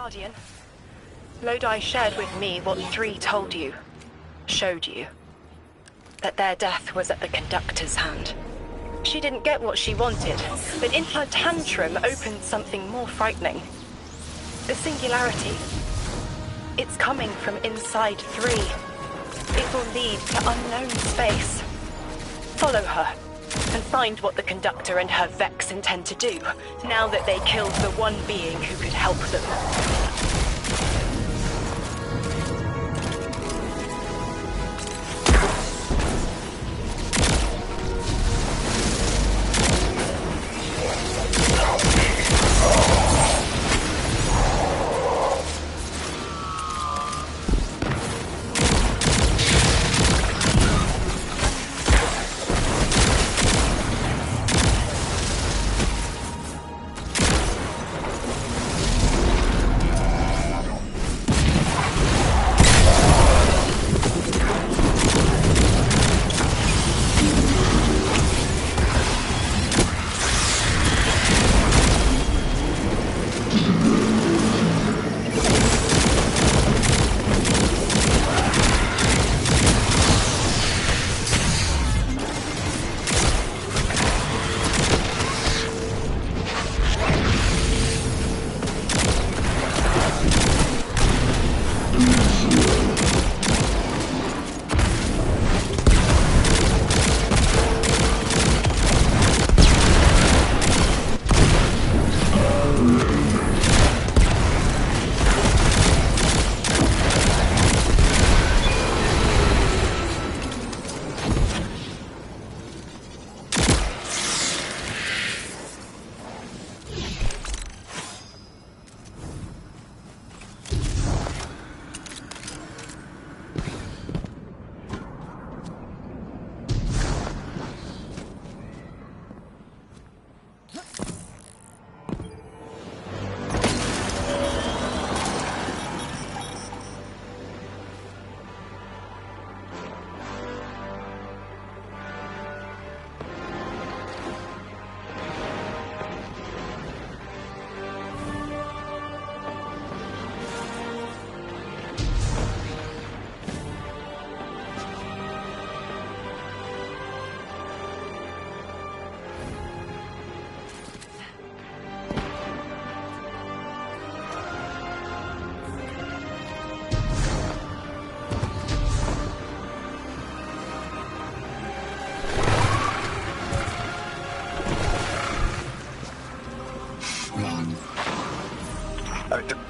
Guardian, Lodi shared with me what 3 told you, showed you. That their death was at the conductor's hand. She didn't get what she wanted, but in her tantrum opened something more frightening. The singularity. It's coming from inside 3. It will lead to unknown space. Follow her, and find what the conductor and her Vex intend to do, now that they killed the one being who could help them.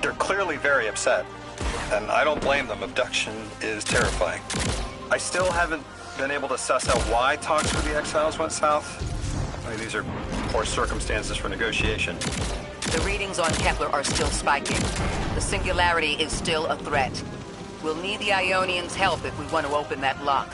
They're clearly very upset, and I don't blame them. Abduction is terrifying. I still haven't been able to suss out why talks with the Exiles went south. I mean, these are poor circumstances for negotiation. The readings on Kepler are still spiking. The singularity is still a threat. We'll need the Ionians' help if we want to open that lock.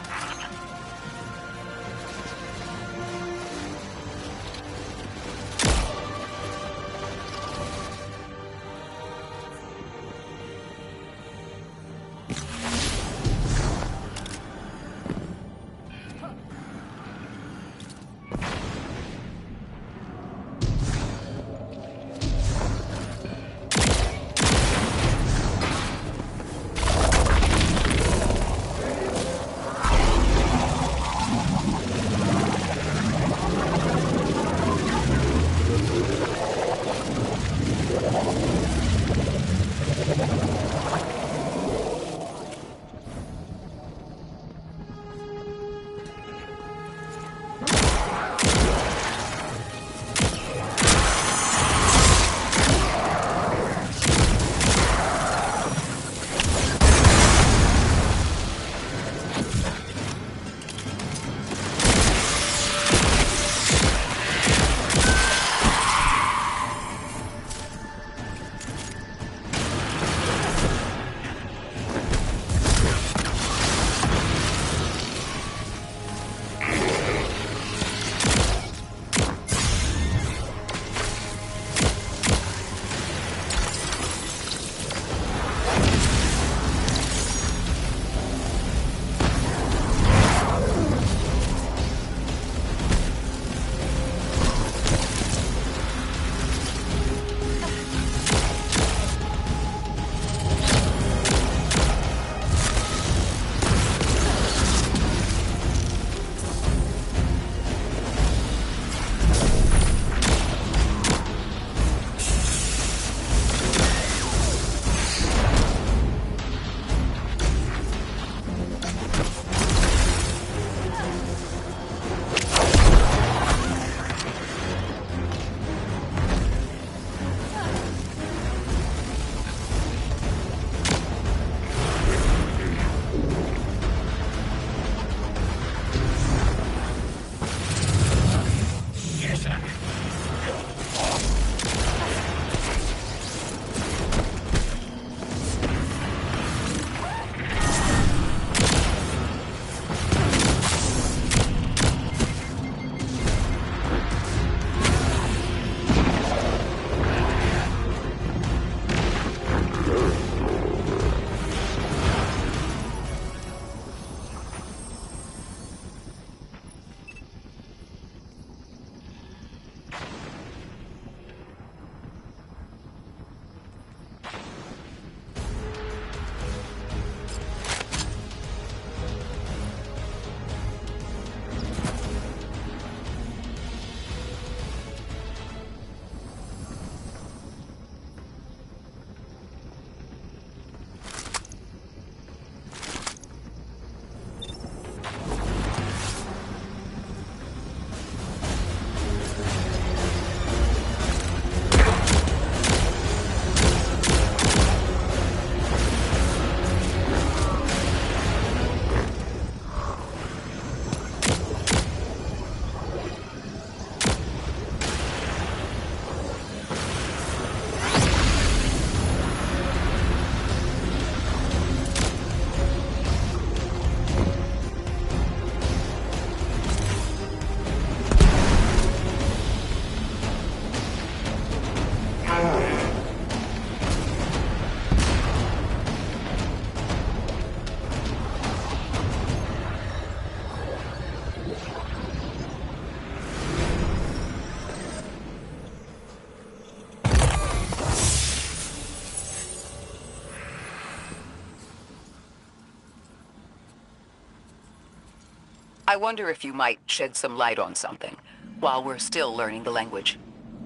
I wonder if you might shed some light on something while we're still learning the language.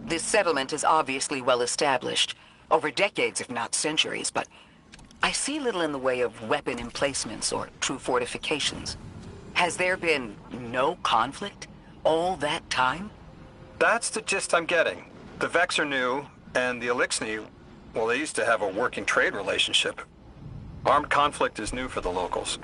This settlement is obviously well established, over decades if not centuries, but I see little in the way of weapon emplacements or true fortifications. Has there been no conflict all that time? That's the gist I'm getting. The Vex are new, and the Elixni, well, they used to have a working trade relationship. Armed conflict is new for the locals.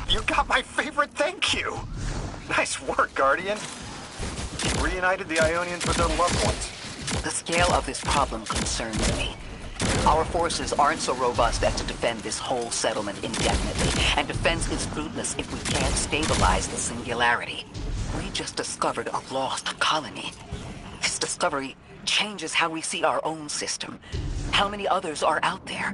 You got my favorite thank you! Nice work, Guardian. You reunited the Ionians with their loved ones. The scale of this problem concerns me. Our forces aren't so robust as to defend this whole settlement indefinitely, and defense is fruitless if we can't stabilize the Singularity. We just discovered a lost colony. This discovery changes how we see our own system. How many others are out there?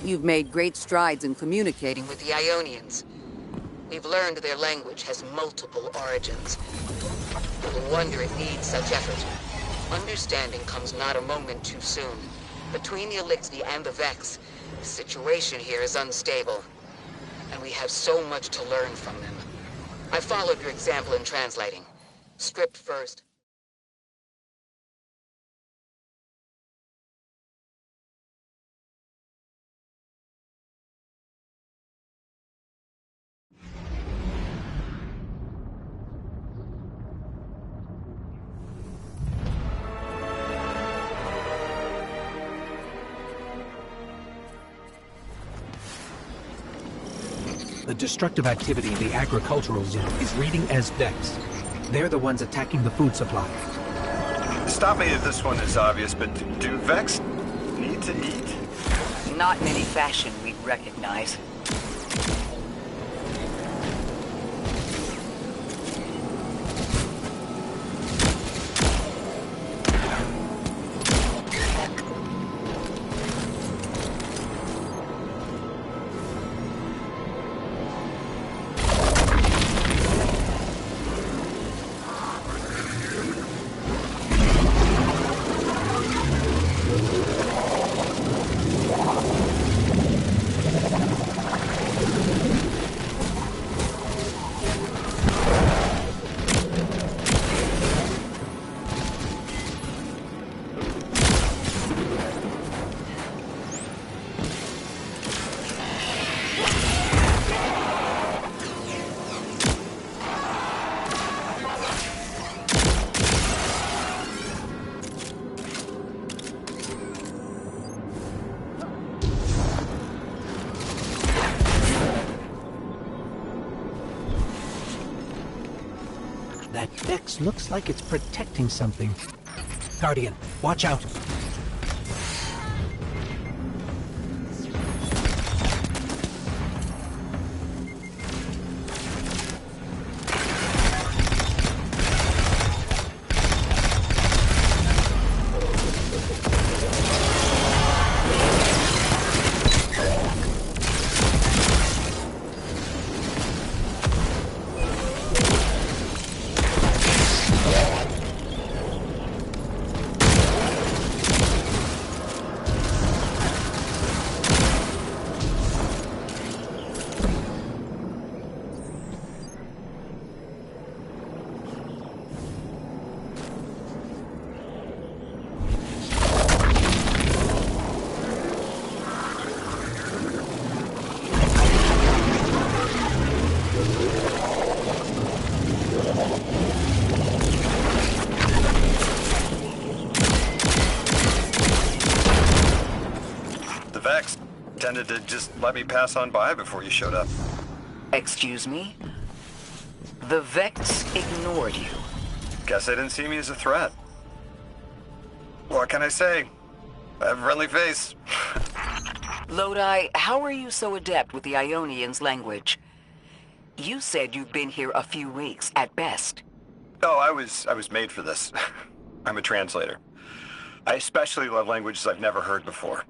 You've made great strides in communicating with the Ionians. We've learned their language has multiple origins. No wonder it needs such effort. Understanding comes not a moment too soon. Between the Elixni and the Vex, the situation here is unstable. And we have so much to learn from them. I followed your example in translating. Script first. The destructive activity in the agricultural zone is reading as Vex. They're the ones attacking the food supply. Stop me if this one is obvious, but do Vex need to eat? Not in any fashion we'd recognize. Vex looks like it's protecting something. Guardian, watch out. Intended to just let me pass on by before you showed up. Excuse me? The Vex ignored you. Guess they didn't see me as a threat. What can I say? I have a friendly face. Lodi, how are you so adept with the Ionians' language? You said you've been here a few weeks, at best. Oh, I was made for this. I'm a translator. I especially love languages I've never heard before.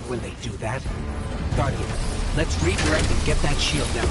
when they do that. Guardian, let's redirect and get that shield down.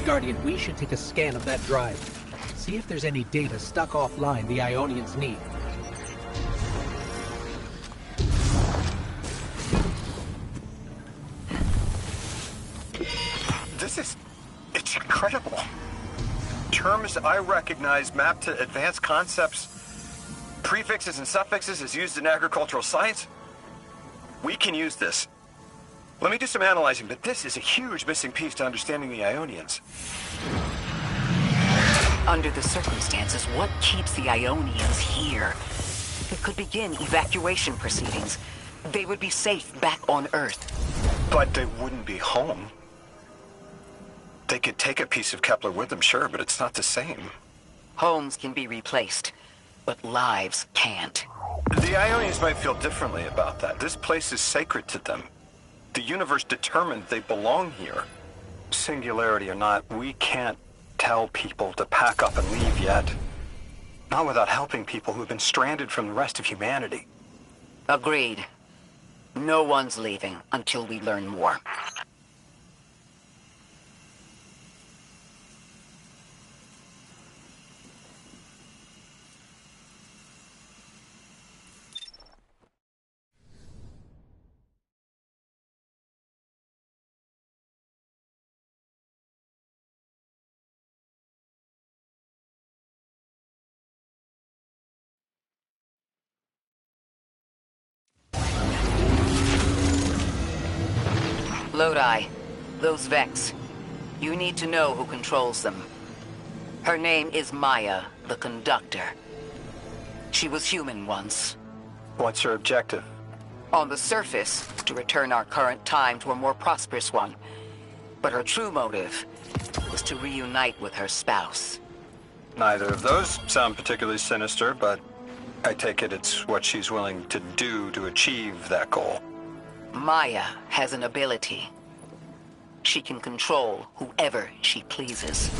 Guardian, we should take a scan of that drive. See if there's any data stuck offline the Ionians need. It's incredible. Terms I recognize mapped to advanced concepts, prefixes and suffixes as used in agricultural science. We can use this. Let me do some analyzing, but this is a huge missing piece to understanding the Ionians. Under the circumstances, what keeps the Ionians here? It could begin evacuation proceedings. They would be safe back on Earth. But they wouldn't be home. They could take a piece of Kepler with them, sure, but it's not the same. Homes can be replaced, but lives can't. The Ionians might feel differently about that. This place is sacred to them. The universe determined they belong here. Singularity or not, we can't tell people to pack up and leave yet. Not without helping people who've been stranded from the rest of humanity. Agreed. No one's leaving until we learn more. Lodi, those Vex. You need to know who controls them. Her name is Maya, the Conductor. She was human once. What's her objective? On the surface, to return our current time to a more prosperous one. But her true motive was to reunite with her spouse. Neither of those sound particularly sinister, but I take it it's what she's willing to do to achieve that goal. Maya has an ability. She can control whoever she pleases.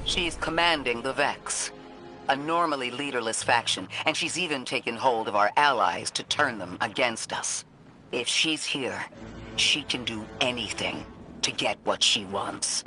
She's commanding the Vex, a normally leaderless faction, and she's even taken hold of our allies to turn them against us. If she's here, she can do anything to get what she wants.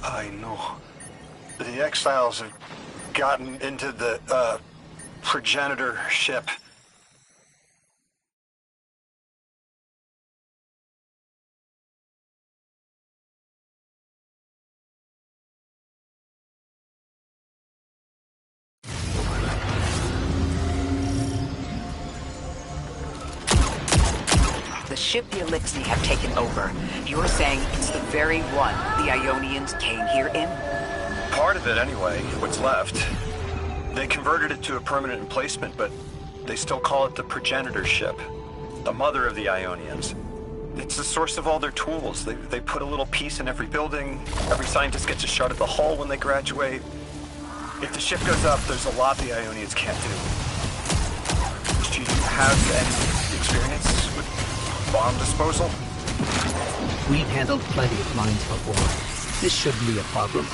I know. The Exiles have gotten into the, progenitor ship. The ship the Elixir have taken over. You're saying it's the very one the Ionians came here in? Part of it, anyway, what's left. They converted it to a permanent emplacement, but they still call it the progenitor ship. The mother of the Ionians. It's the source of all their tools. They put a little piece in every building. Every scientist gets a shot at the hull when they graduate. If the ship goes up, there's a lot the Ionians can't do. Do you have any experience with bomb disposal? We've handled plenty of mines before. This shouldn't be a problem.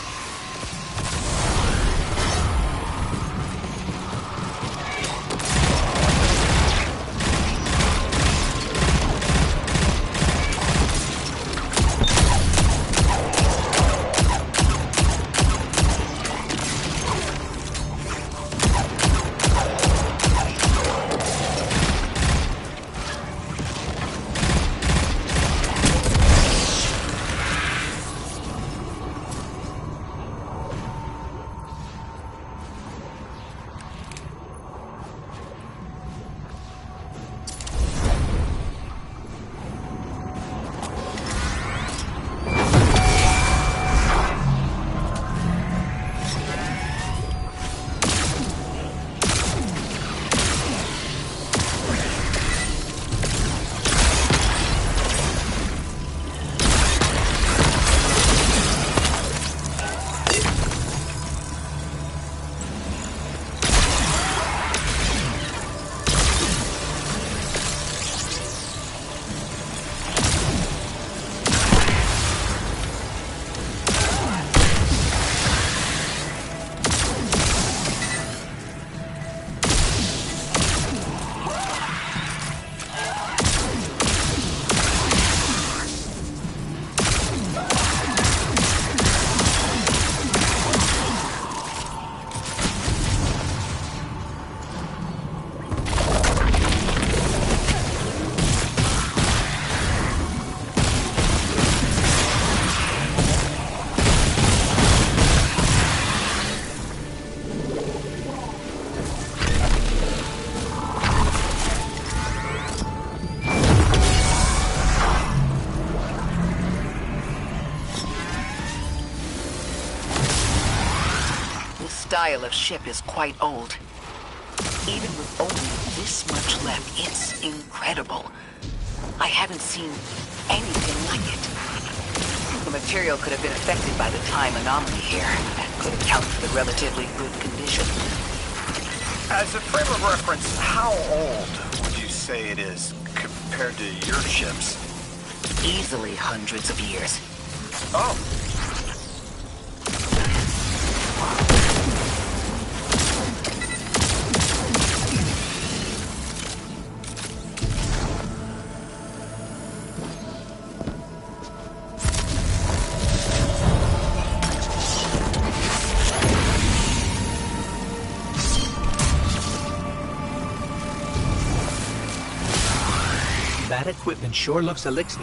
style of ship is quite old. Even with only this much left, it's incredible. I haven't seen anything like it. The material could have been affected by the time anomaly here. That could account for the relatively good condition. As a frame of reference, how old would you say it is compared to your ships? Easily hundreds of years. Oh. That equipment sure looks elixir.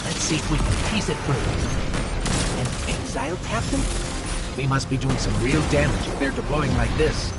Let's see if we can piece it through. An exile captain? We must be doing some real damage if they're deploying like this.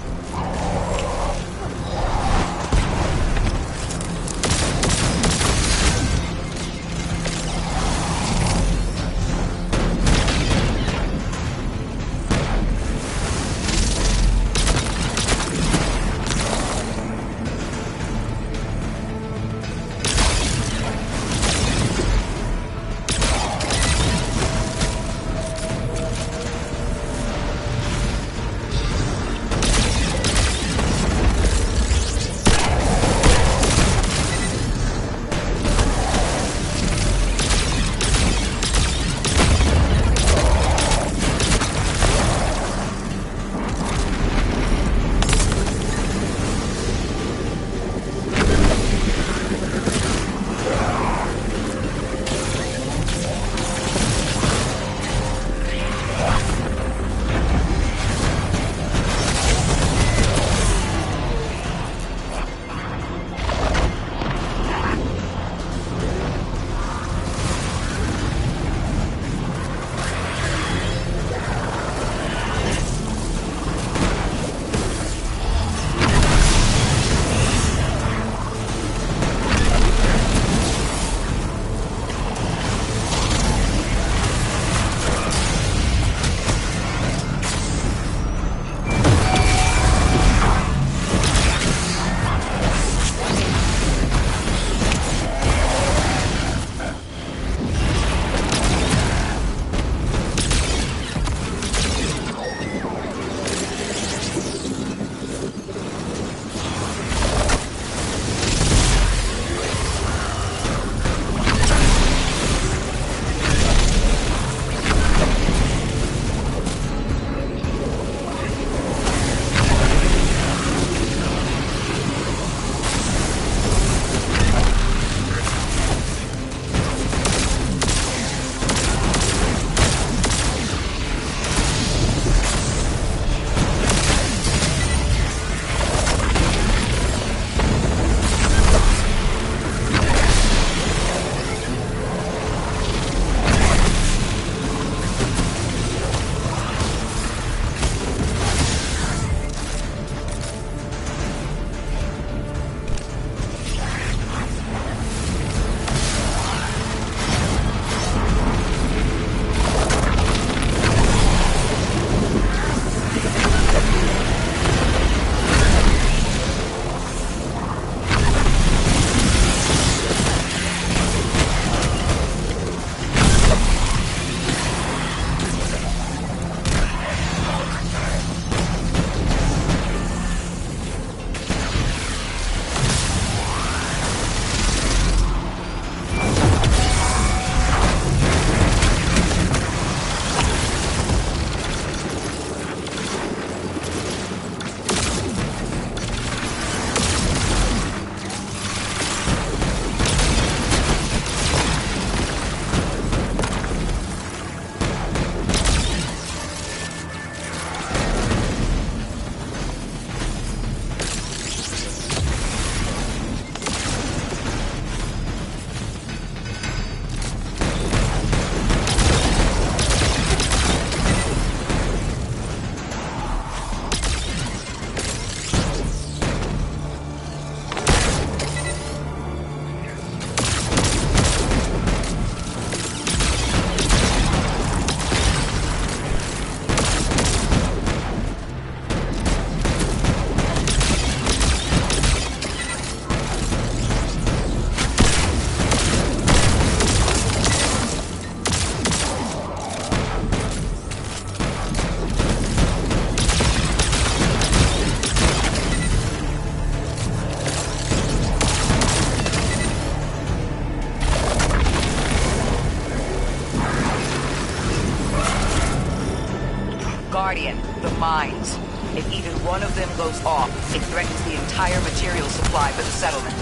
lines. If even one of them goes off, it threatens the entire material supply for the settlement.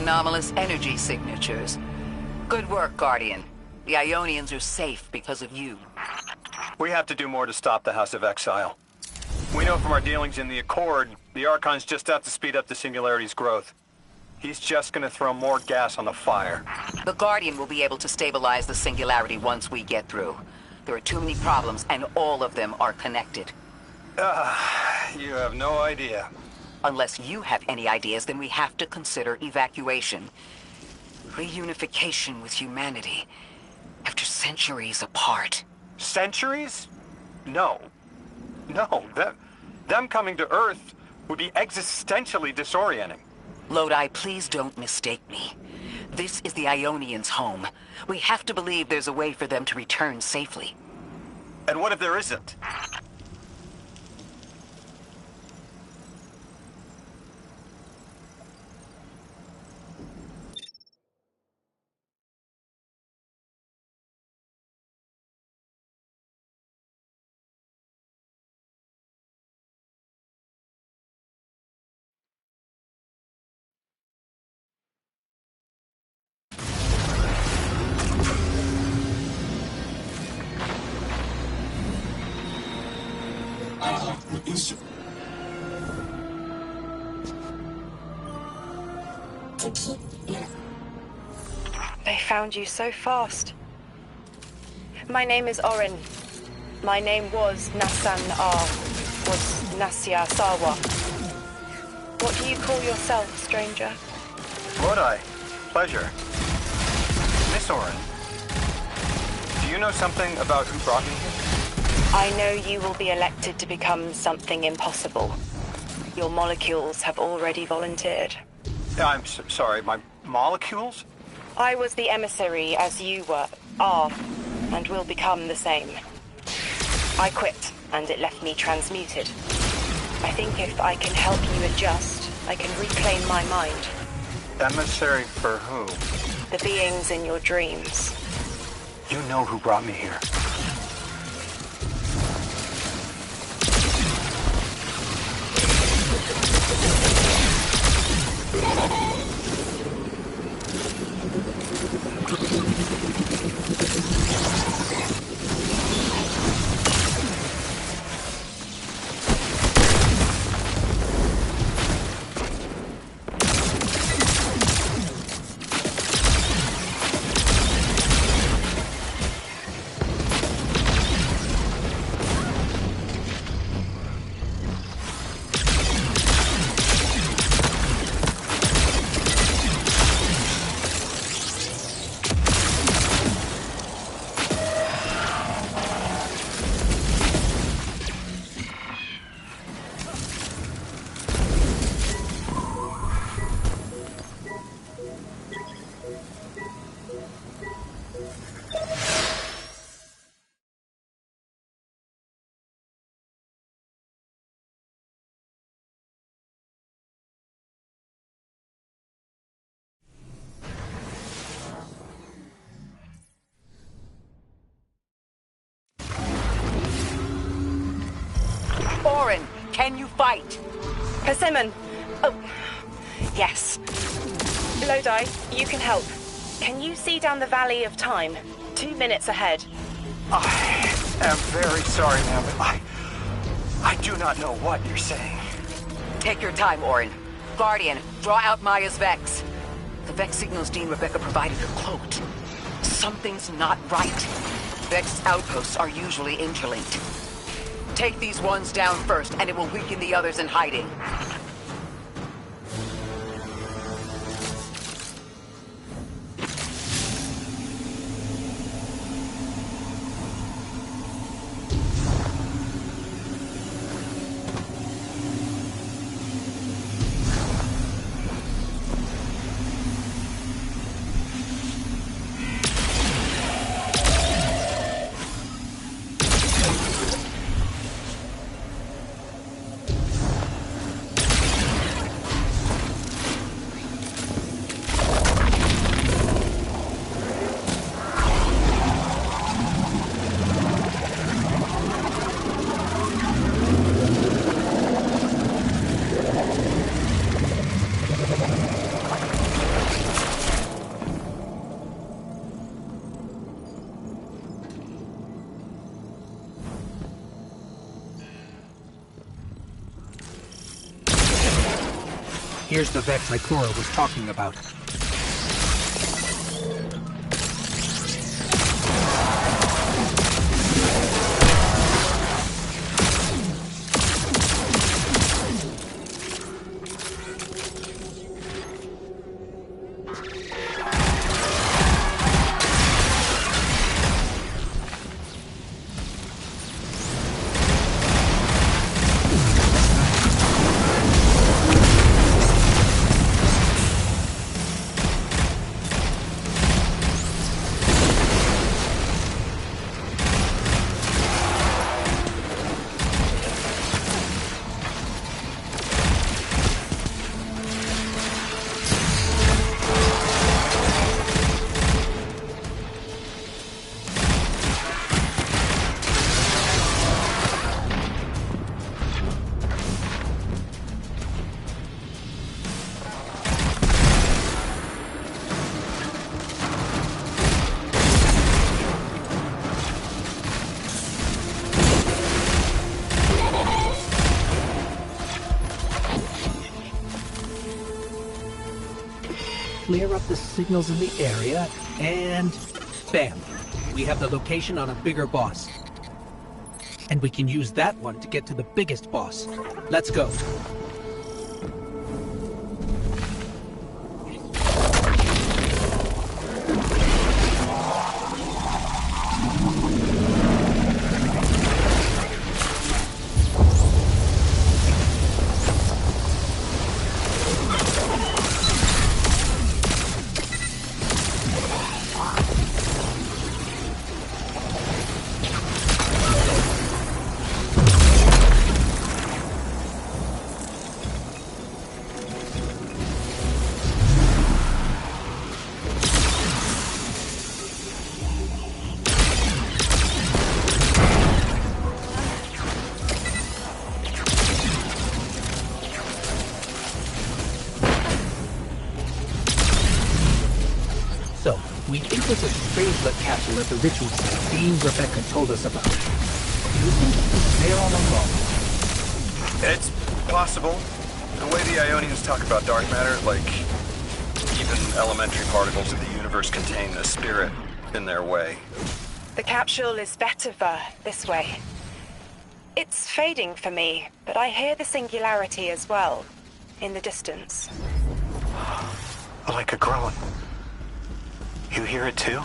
Anomalous energy signatures. Good work, Guardian. The Ionians are safe because of you. We have to do more to stop the House of Exile. We know from our dealings in the Accord, the Archon's just out to speed up the Singularity's growth. He's just gonna throw more gas on the fire. The Guardian will be able to stabilize the Singularity once we get through. There are too many problems, and all of them are connected. You have no idea. Unless you have any ideas, then we have to consider evacuation. Reunification with humanity. After centuries apart. Centuries? No. No, them coming to Earth would be existentially disorienting. Lodi, please don't mistake me. This is the Ionians' home. We have to believe there's a way for them to return safely. And what if there isn't? They found you so fast. My name is Orin. My name was Nassan R. Was Nasya Sawa. What do you call yourself, stranger? Lodi, pleasure. Miss Orin, do you know something about who brought me here? I know you will be elected to become something impossible. Your molecules have already volunteered. I'm sorry, my molecules? I was the emissary as you are, and will become the same. I quit, and it left me transmuted. I think if I can help you adjust, I can reclaim my mind. Emissary for who? The beings in your dreams. You know who brought me here. Orin, can you fight? Persimmon! Oh, yes. Lodi, you can help. Can you see down the Valley of Time? 2 minutes ahead. I am very sorry, ma'am, but I do not know what you're saying. Take your time, Orin. Guardian, draw out Maya's Vex. The Vex signals Dean Rebecca provided are cloaked. Something's not right. Vex outposts are usually interlinked. Take these ones down first, and it will weaken the others in hiding. Here's the Vex Ikora was talking about. Clear up the signals in the area, and bam! We have the location on a bigger boss. And we can use that one to get to the biggest boss. Let's go. So, we think there's a Strangelet capsule at the ritual site Dean Rebecca told us about. Do you think it was there all along? It's possible. The way the Ionians talk about dark matter, like even elementary particles of the universe contain a spirit in their way. The capsule is Betiver, this way. It's fading for me, but I hear the singularity as well, in the distance. Like a groan. You hear it too?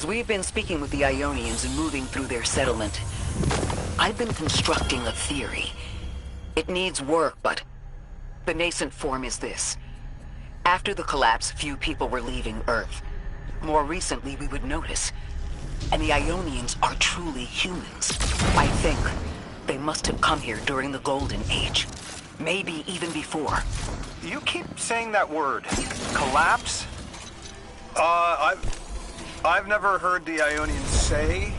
As we've been speaking with the Ionians and moving through their settlement, I've been constructing a theory. It needs work, but the nascent form is this. After the collapse, few people were leaving Earth. More recently, we would notice. And the Ionians are truly humans. I think they must have come here during the Golden Age. Maybe even before. You keep saying that word. Collapse? I've never heard the Ionians say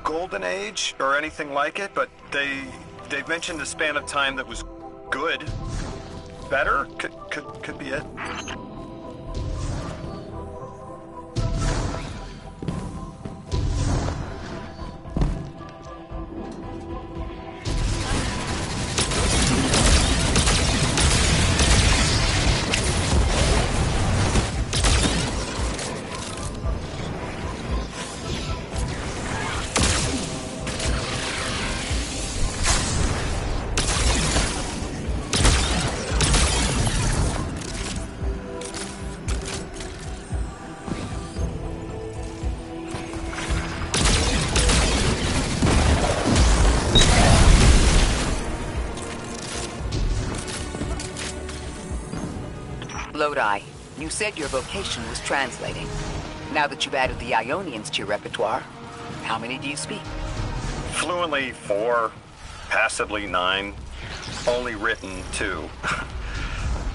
Golden Age or anything like it, but they've mentioned a span of time that was good. Better? Could be it. Lodi, you said your vocation was translating. Now that you've added the Ionians to your repertoire, how many do you speak? Fluently 4, passably 9, only written 2.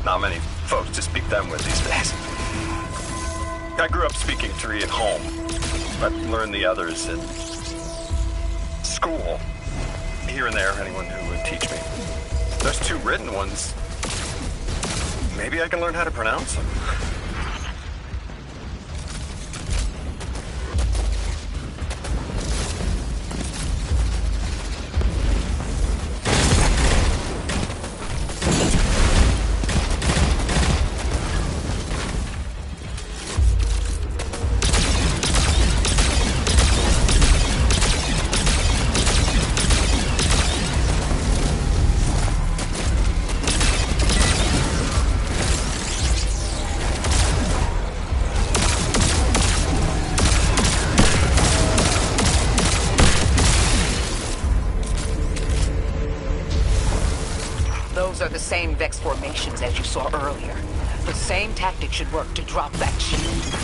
Not many folks to speak them with these days. I grew up speaking 3 at home, but learned the others in school. Here and there, anyone who would teach me. Those 2 written ones, maybe I can learn how to pronounce them. Those are the same Vex formations as you saw earlier. The same tactic should work to drop that shield.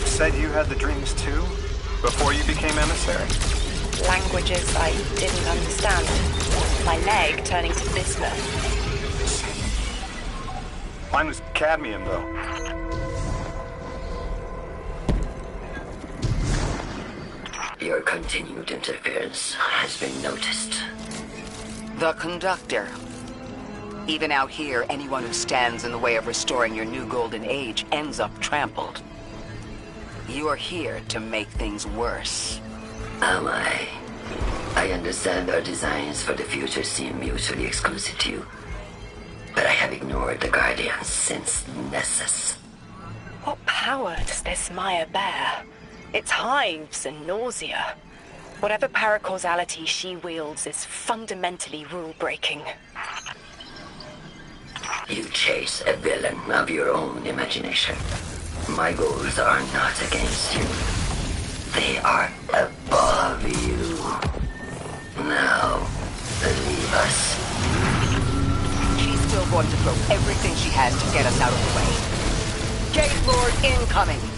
Said you had the dreams too? Before you became emissary? Languages I didn't understand. My leg turning to bismuth. Mine was cadmium, though. Your continued interference has been noticed. The Conductor. Even out here, anyone who stands in the way of restoring your new Golden Age ends up trampled. You're here to make things worse. Am I? I understand our designs for the future seem mutually exclusive to you. But I have ignored the Guardians since Nessus. What power does this Maya bear? It's hives and nausea. Whatever paracausality she wields is fundamentally rule-breaking. You chase a villain of your own imagination. My goals are not against you. They are above you. Now, leave us. She's still going to throw everything she has to get us out of the way. Gate Lord incoming!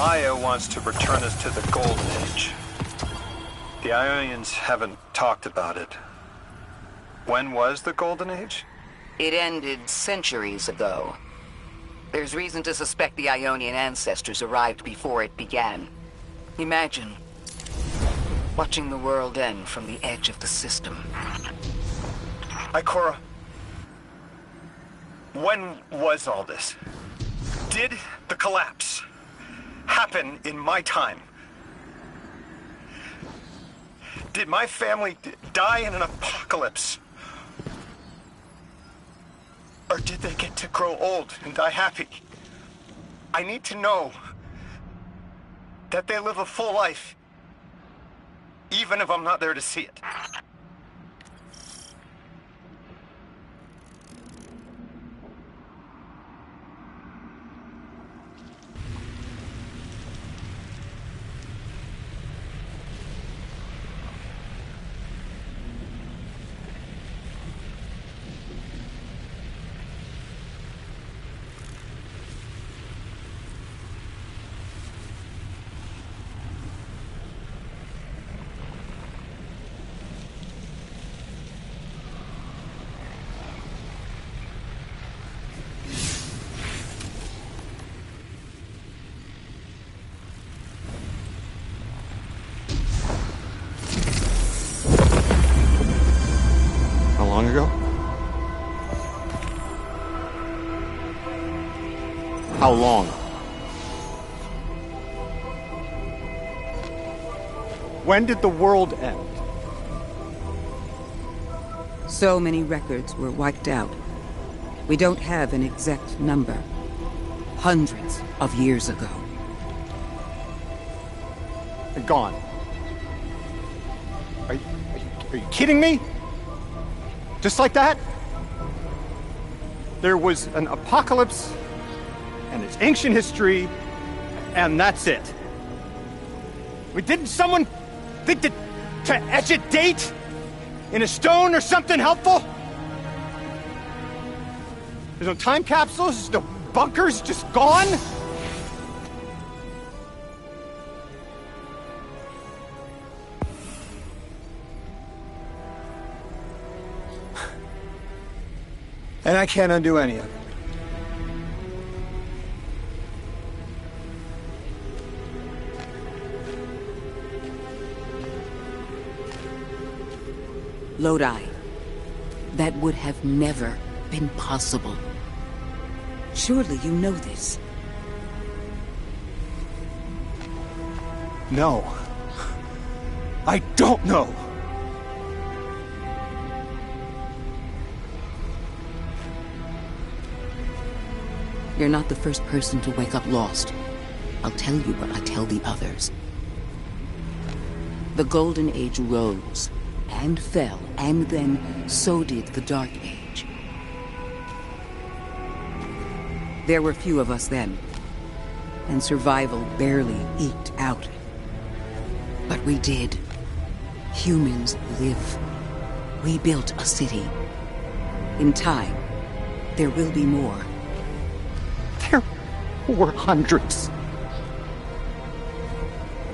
Maya wants to return us to the Golden Age. The Ionians haven't talked about it. When was the Golden Age? It ended centuries ago. There's reason to suspect the Ionian ancestors arrived before it began. Imagine watching the world end from the edge of the system. Ikora, when was all this? Did the collapse happen in my time? Did my family die in an apocalypse? Or did they get to grow old and die happy? I need to know that they live a full life, even if I'm not there to see it. Long ago? How long? When did the world end? So many records were wiped out. We don't have an exact number. Hundreds of years ago. They're gone. Are you kidding me? Just like that? There was an apocalypse, and it's ancient history, and that's it. Didn't someone think to etch a date in a stone or something helpful? There's no time capsules, there's no bunkers, just gone? And I can't undo any of it. Lodi. That would have never been possible. Surely you know this. No. I don't know. You're not the first person to wake up lost. I'll tell you what I tell the others. The Golden Age rose, and fell, and then so did the Dark Age. There were few of us then, and survival barely eked out. But we did. Humans live. We built a city. In time, there will be more. There were hundreds.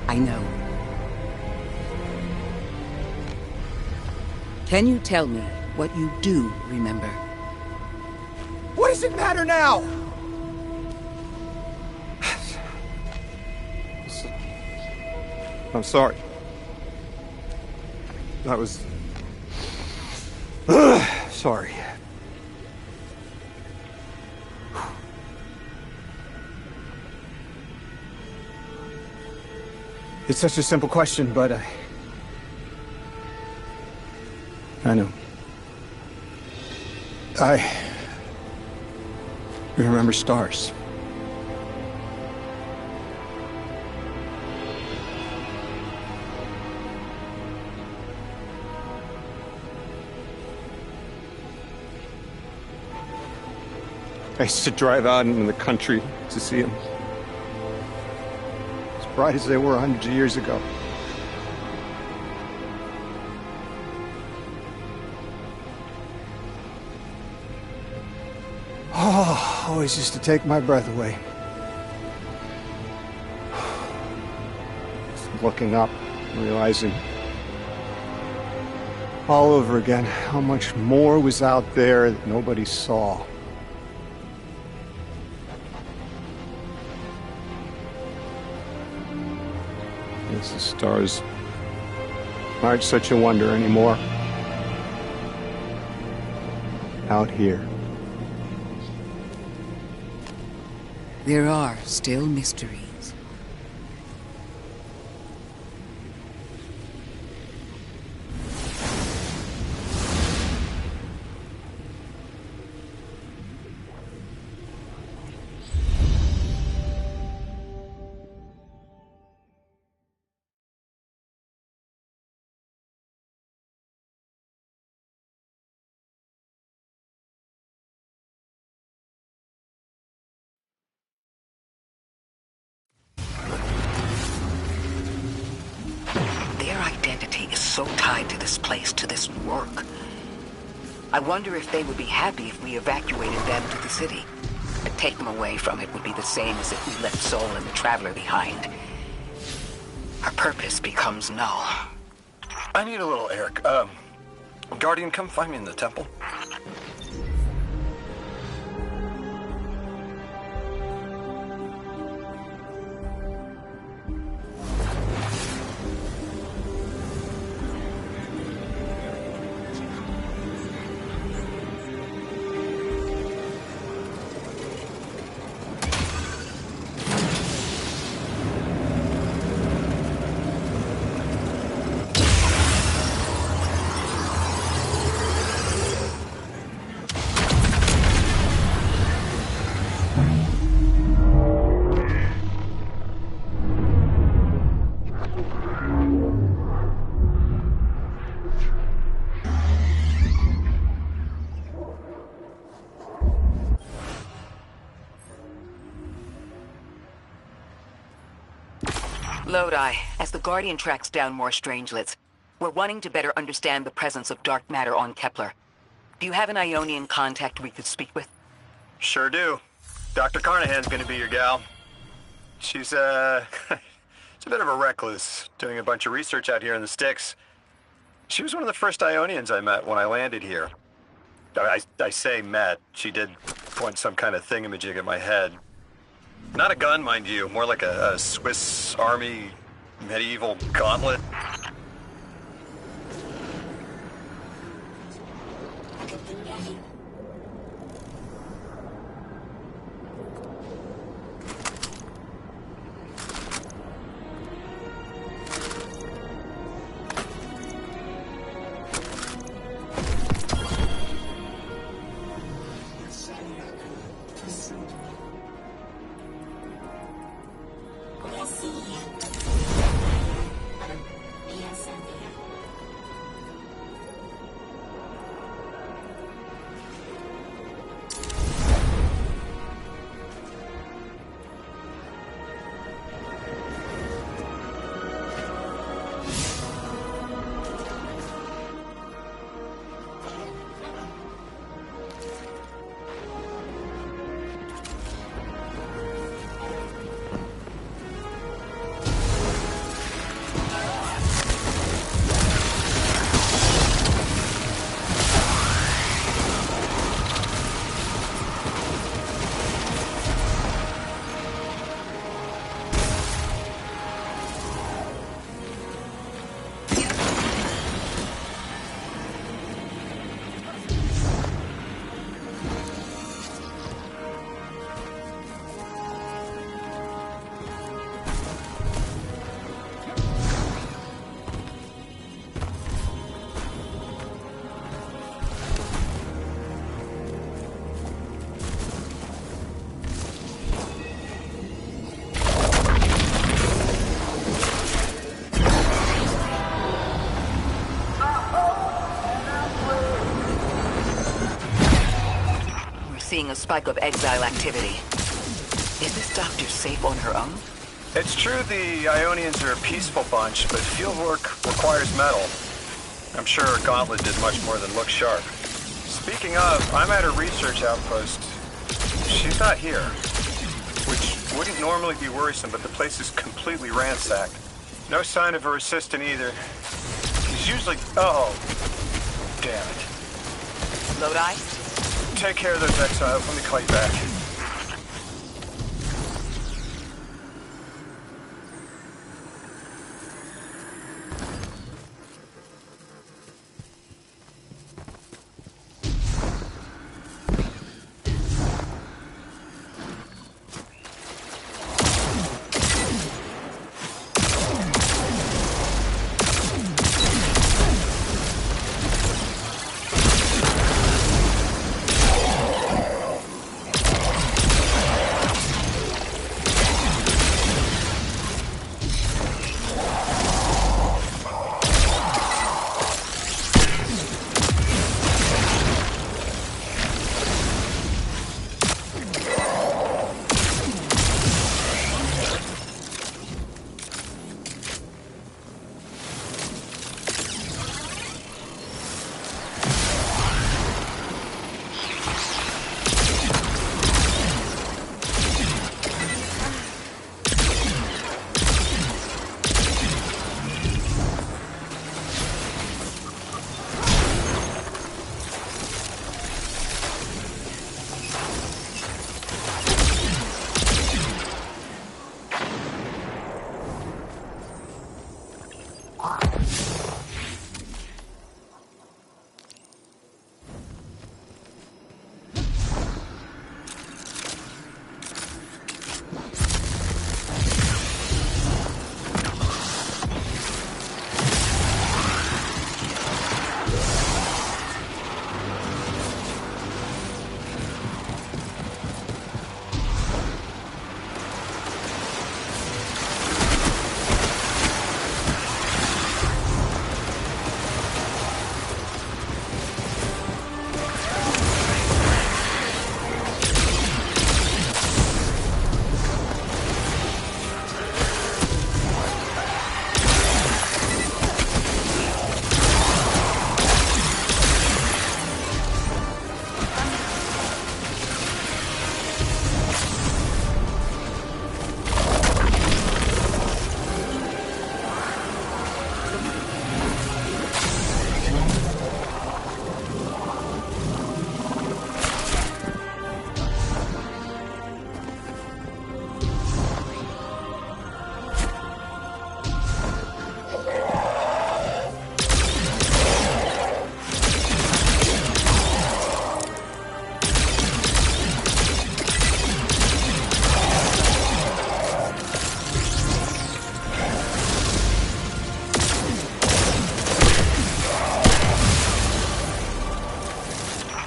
I know. Can you tell me what you do remember? What does it matter now? I'm sorry. I was... sorry. It's such a simple question, but I know. I remember stars. I used to drive out into the country to see them. As bright as they were hundreds of years ago. Oh, always used to take my breath away. looking up, realizing all over again how much more was out there that nobody saw. Yes, the stars aren't such a wonder anymore. Out here. There are still mysteries. Their identity is so tied to this place, to this work. I wonder if they would be happy if we evacuated them to the city. To take them away from it would be the same as if we left Soul and the Traveler behind. Our purpose becomes null. I need a little Eric. Guardian, come find me in the temple. Lodi, as the Guardian tracks down more strangelets, we're wanting to better understand the presence of dark matter on Kepler. Do you have an Ionian contact we could speak with? Sure do. Dr. Carnahan's gonna be your gal. She's, she's a bit of a recluse, doing a bunch of research out here in the sticks. She was one of the first Ionians I met when I landed here. I say met. She did point some kind of thingamajig at my head. Not a gun, mind you, more like a Swiss Army medieval gauntlet. Seeing a spike of exile activity. Is this doctor safe on her own? It's true the Ionians are a peaceful bunch, but field work requires metal. I'm sure Gauntlet did much more than look sharp. Speaking of, I'm at her research outpost. She's not here, which wouldn't normally be worrisome, but the place is completely ransacked. No sign of a resistant either. He's usually... Oh, damn it. Lodi? Take care of those exiles. Let me call you back.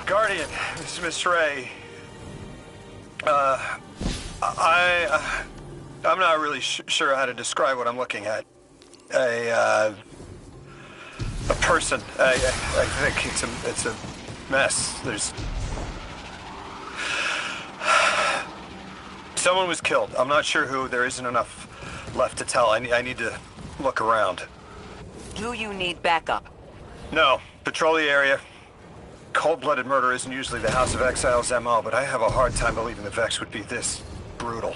Guardian, this is Miss Ray. I'm not really sure how to describe what I'm looking at. A person. I think it's a mess. There's... Someone was killed. I'm not sure who. There isn't enough left to tell. I need to look around. Do you need backup? No. Patrol the area. Cold-blooded murder isn't usually the House of Exiles' MO, but I have a hard time believing the Vex would be this brutal.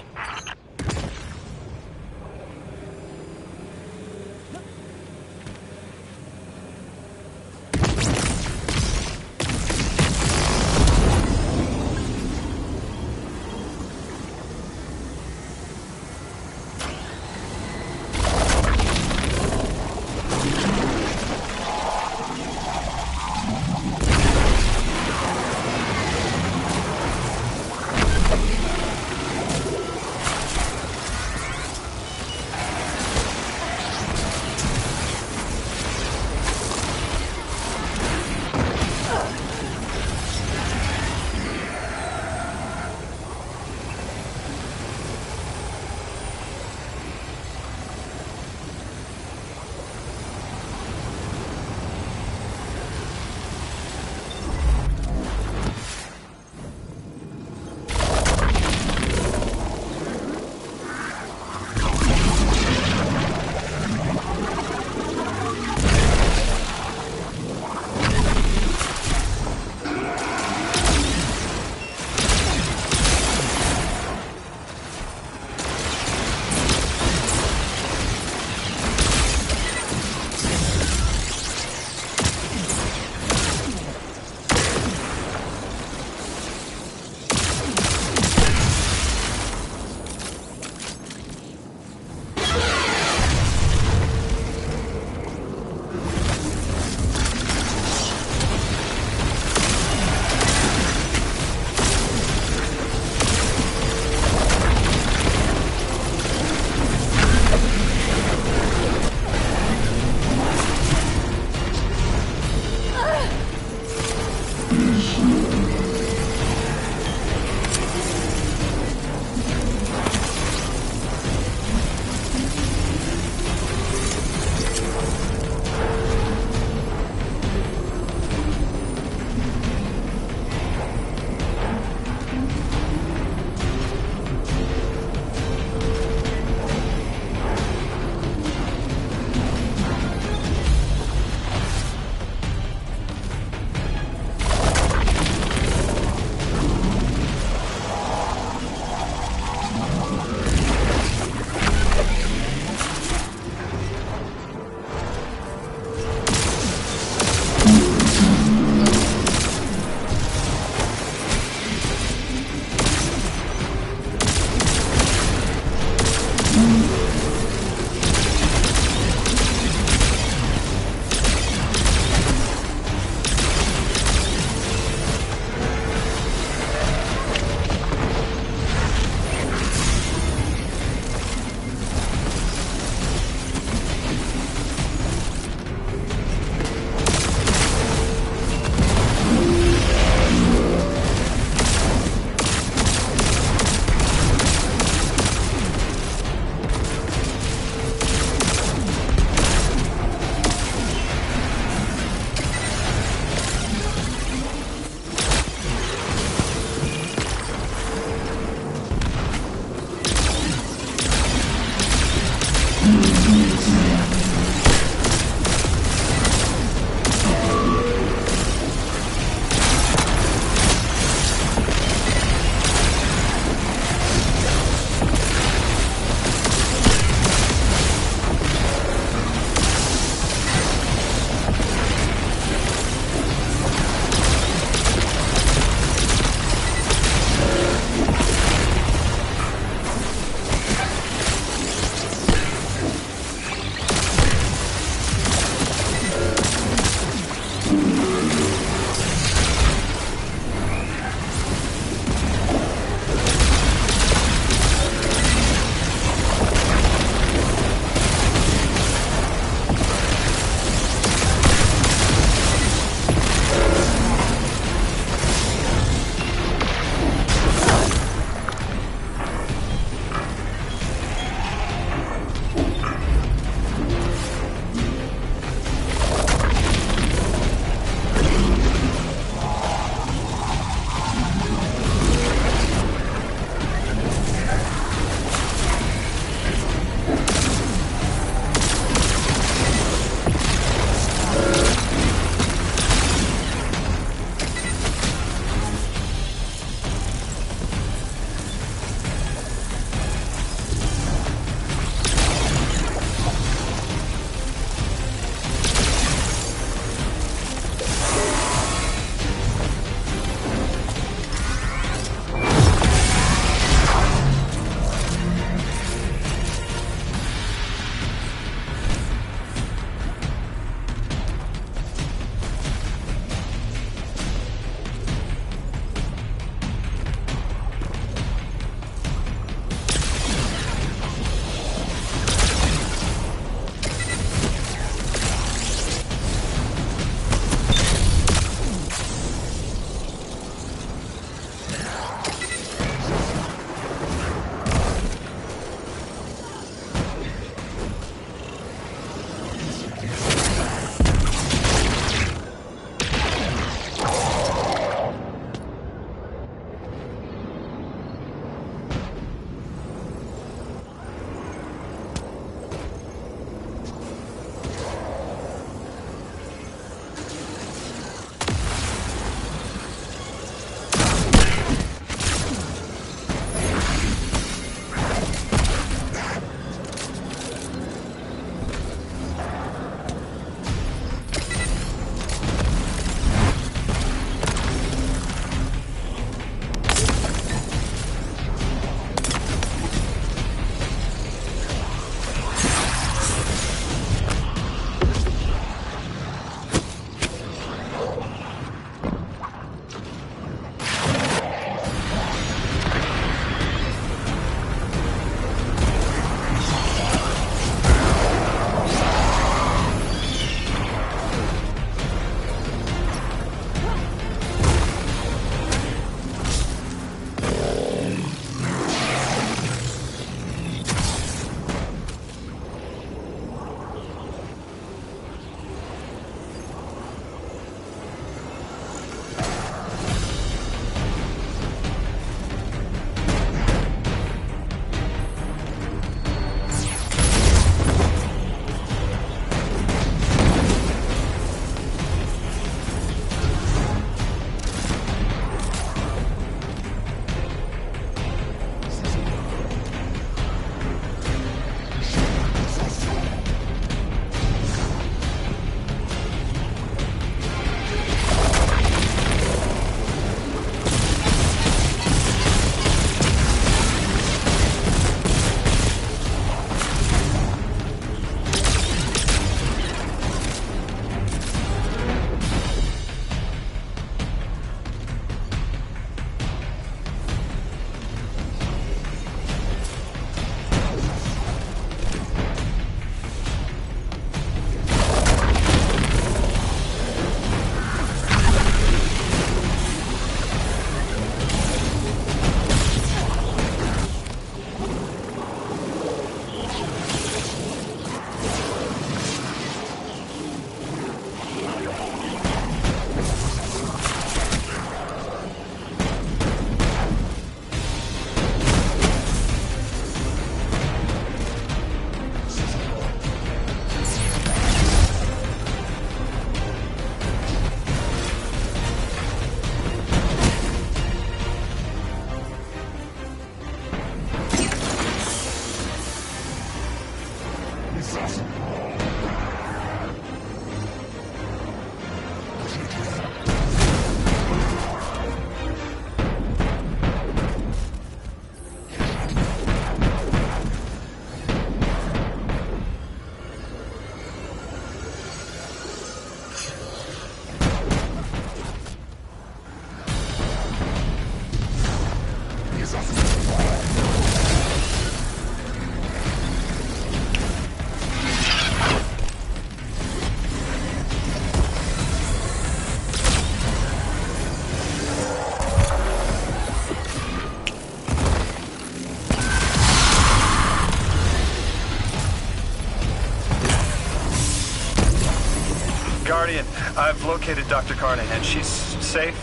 Guardian, I've located Dr. Carnahan. She's safe,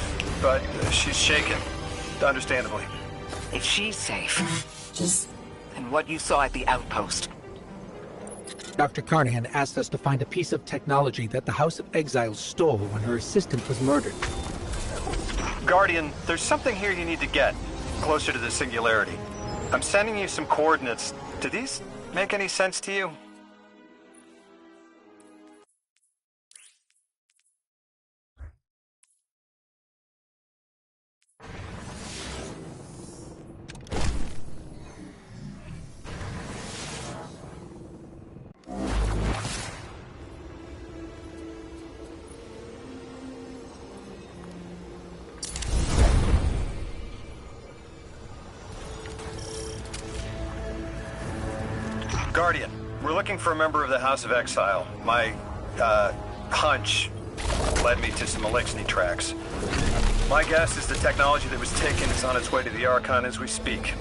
but she's shaken, understandably. If she's safe, then what you saw at the outpost. Dr. Carnahan asked us to find a piece of technology that the House of Exiles stole when her assistant was murdered. Guardian, there's something here you need to get, closer to the Singularity. I'm sending you some coordinates. Do these make any sense to you? Guardian, we're looking for a member of the House of Exile. My, hunch led me to some Elixni tracks. My guess is the technology that was taken is on its way to the Archon as we speak.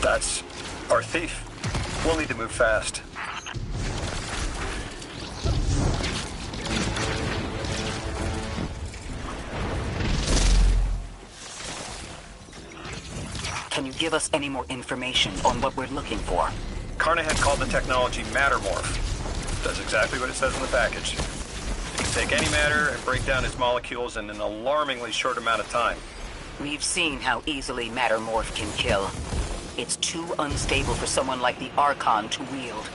That's our thief. We'll need to move fast. Can you give us any more information on what we're looking for? Carnahan called the technology Mattermorph. Does exactly what it says in the package. It can take any matter and break down its molecules in an alarmingly short amount of time. We've seen how easily Mattermorph can kill. It's too unstable for someone like the Archon to wield.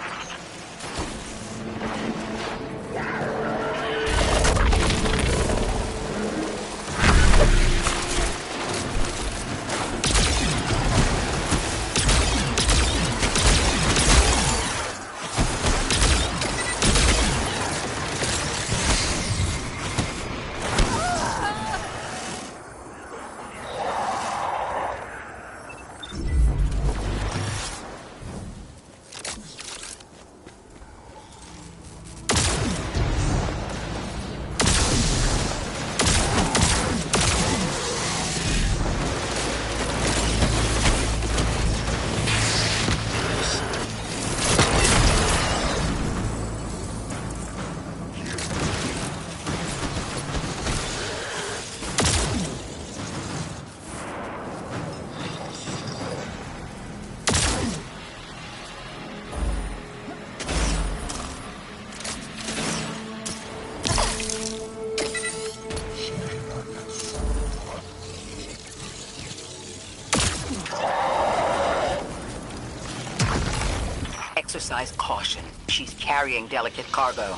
Exercise caution. She's carrying delicate cargo.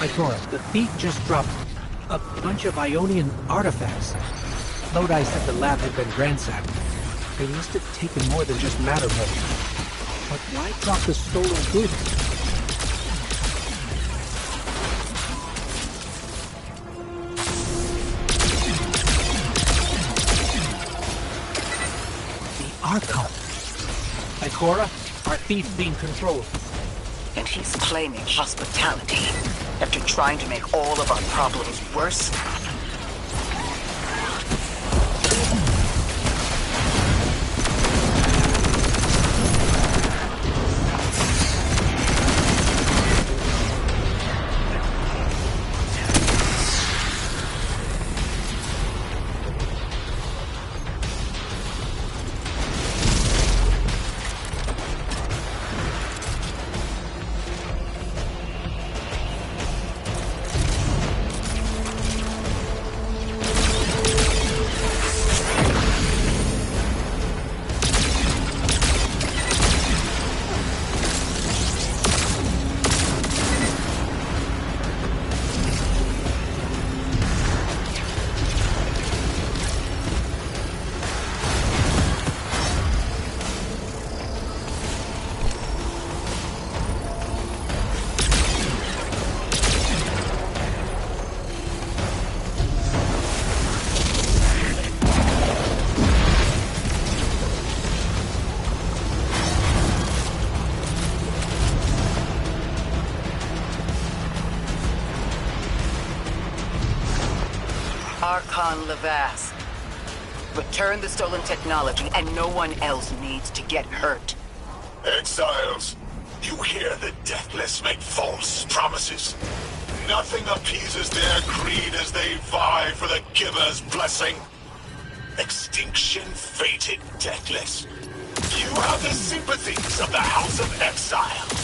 Ikora, the thief just dropped a bunch of Ionian artifacts. Lodi said the lab had been ransacked. They must have taken more than just matter mold. But why drop the stolen goods? The Archon. Ikora, our thief being controlled. And he's claiming hospitality after trying to make all of our problems worse? Archon Levas. Return the stolen technology, and no one else needs to get hurt. Exiles, you hear the Deathless make false promises. Nothing appeases their greed as they vie for the Giver's blessing. Extinction fated Deathless. You have the sympathies of the House of Exile.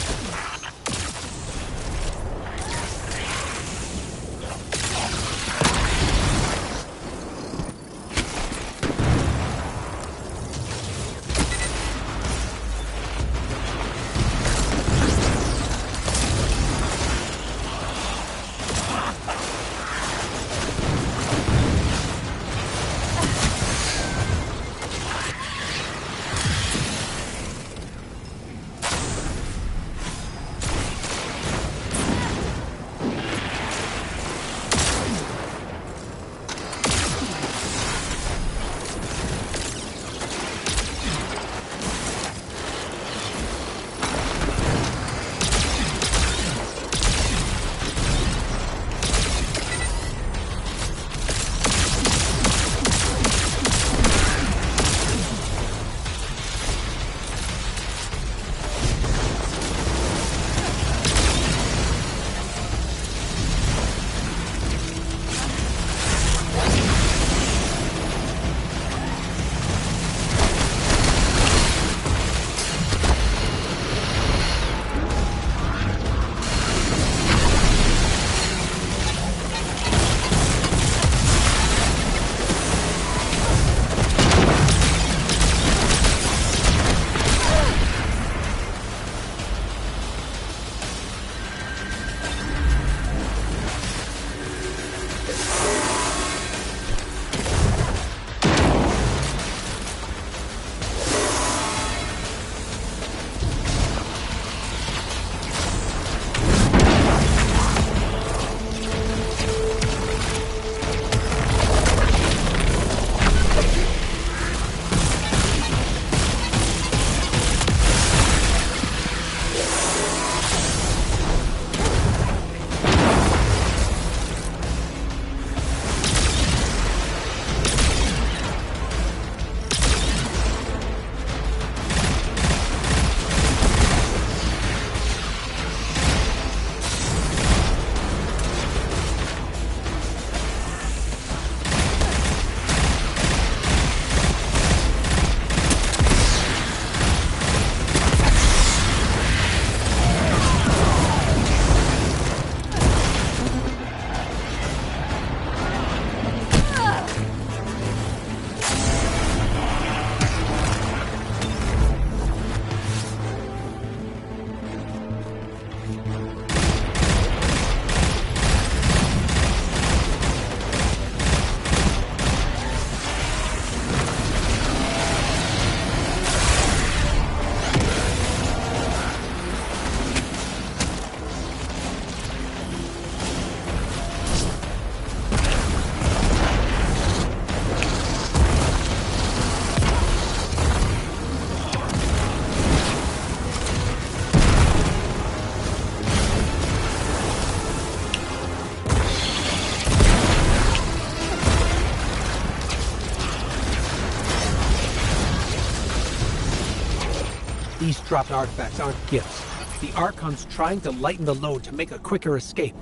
These dropped artifacts aren't gifts. The Archon's trying to lighten the load to make a quicker escape.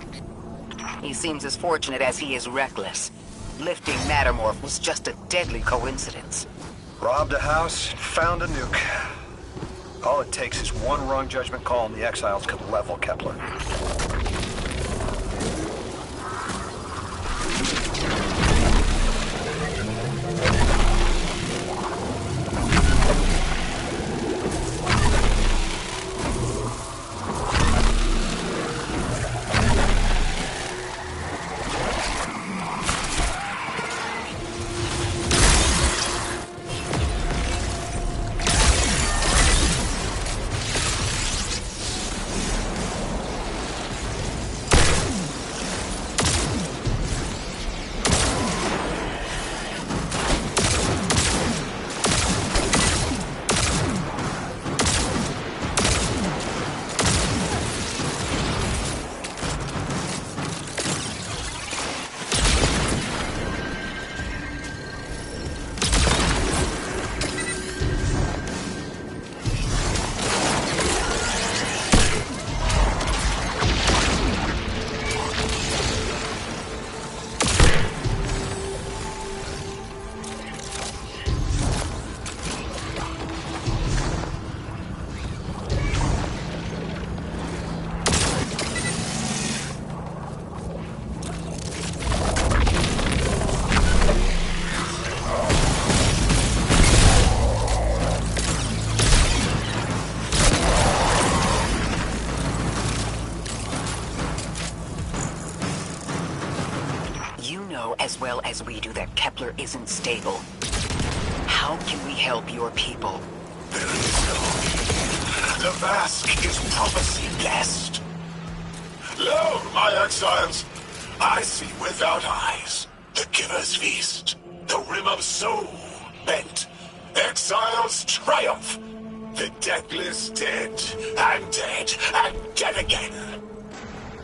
He seems as fortunate as he is reckless. Lifting Mattermorph was just a deadly coincidence. Robbed a house, found a nuke. All it takes is one wrong judgment call and the Exiles could level Kepler. As well as we do that Kepler isn't stable. How can we help your people? There is no need. The Mask is prophecy blessed. Lo, my exiles, I see without eyes. The Giver's Feast. The Rim of Soul. Bent. Exiles triumph. The deathless dead. And dead. And dead again.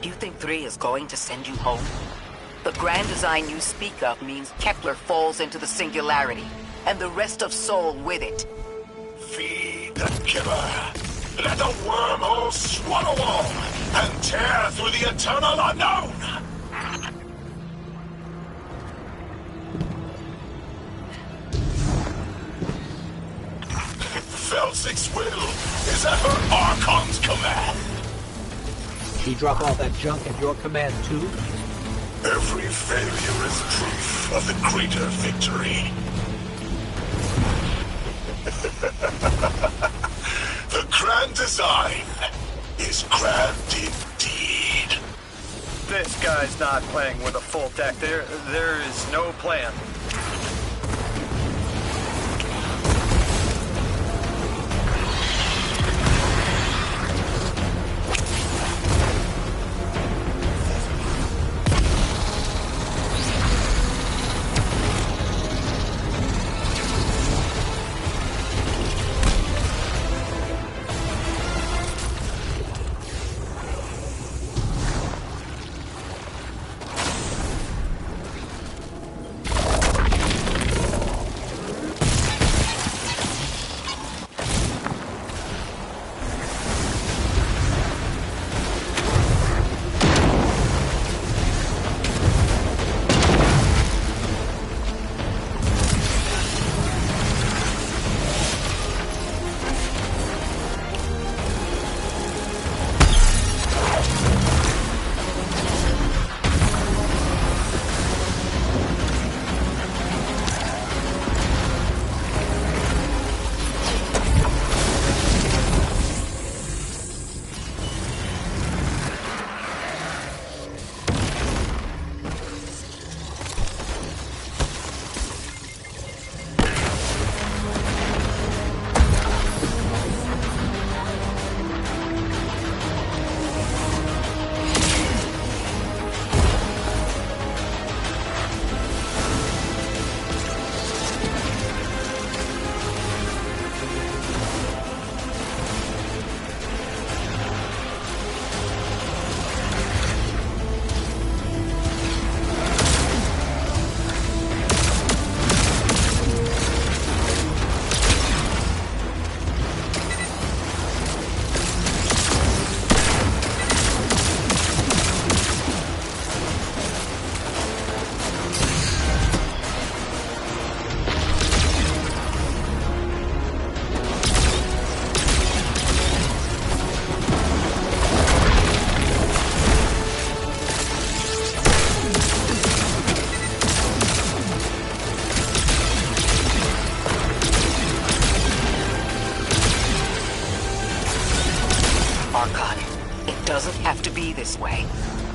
Do you think 3 is going to send you home? The grand design you speak of means Kepler falls into the singularity, and the rest of Soul with it. Feed the Giver. Let the wormhole swallow all, and tear through the eternal unknown! Felsik's will is at her Archon's command. She drop all that junk at your command too? Every failure is proof of the greater victory. The grand design is grand indeed. This guy's not playing with a full deck. There is no plan.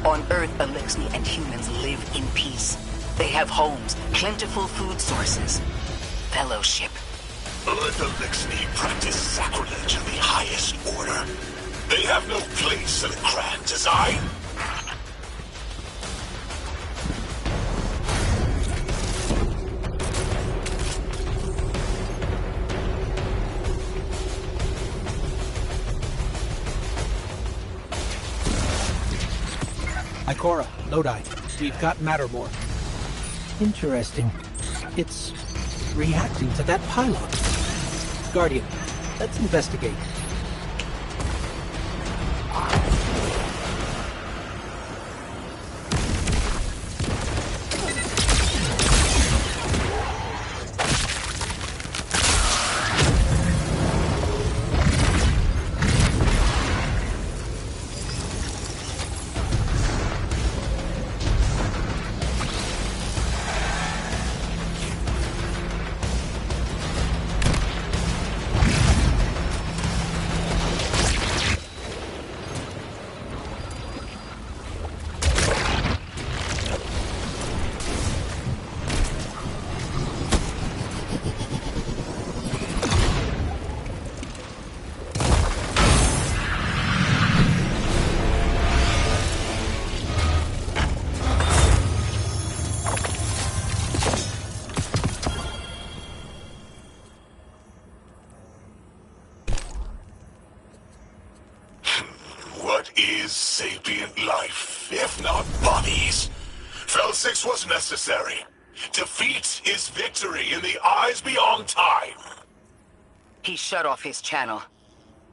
On Earth, Eliksni and humans live in peace. They have homes, plentiful food sources, fellowship. Let the Eliksni practice sacrilege of the highest order. They have no place in a grand design. Ikora, Lodi, we've got Mattermore. Interesting. It's reacting to that pylon. Guardian, let's investigate. Sapient life, if not bodies. Fel-6 was necessary. Defeat is victory in the eyes beyond time. He shut off his channel.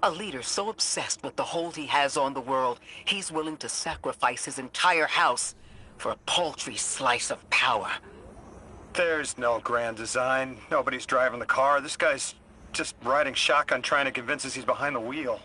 A leader so obsessed with the hold he has on the world, he's willing to sacrifice his entire house for a paltry slice of power. There's no grand design. Nobody's driving the car. This guy's just riding shotgun trying to convince us he's behind the wheel.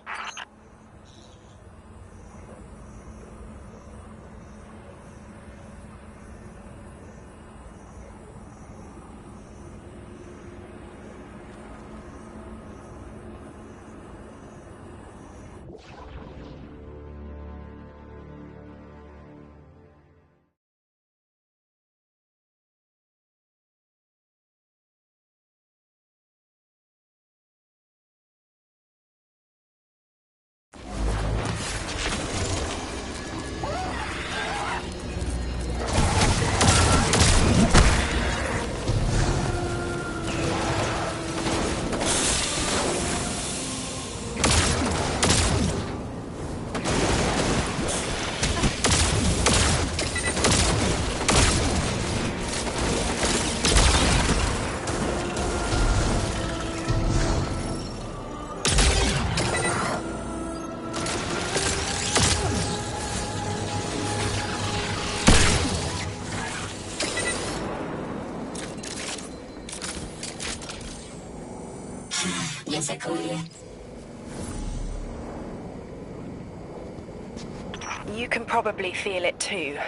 You can probably feel it too.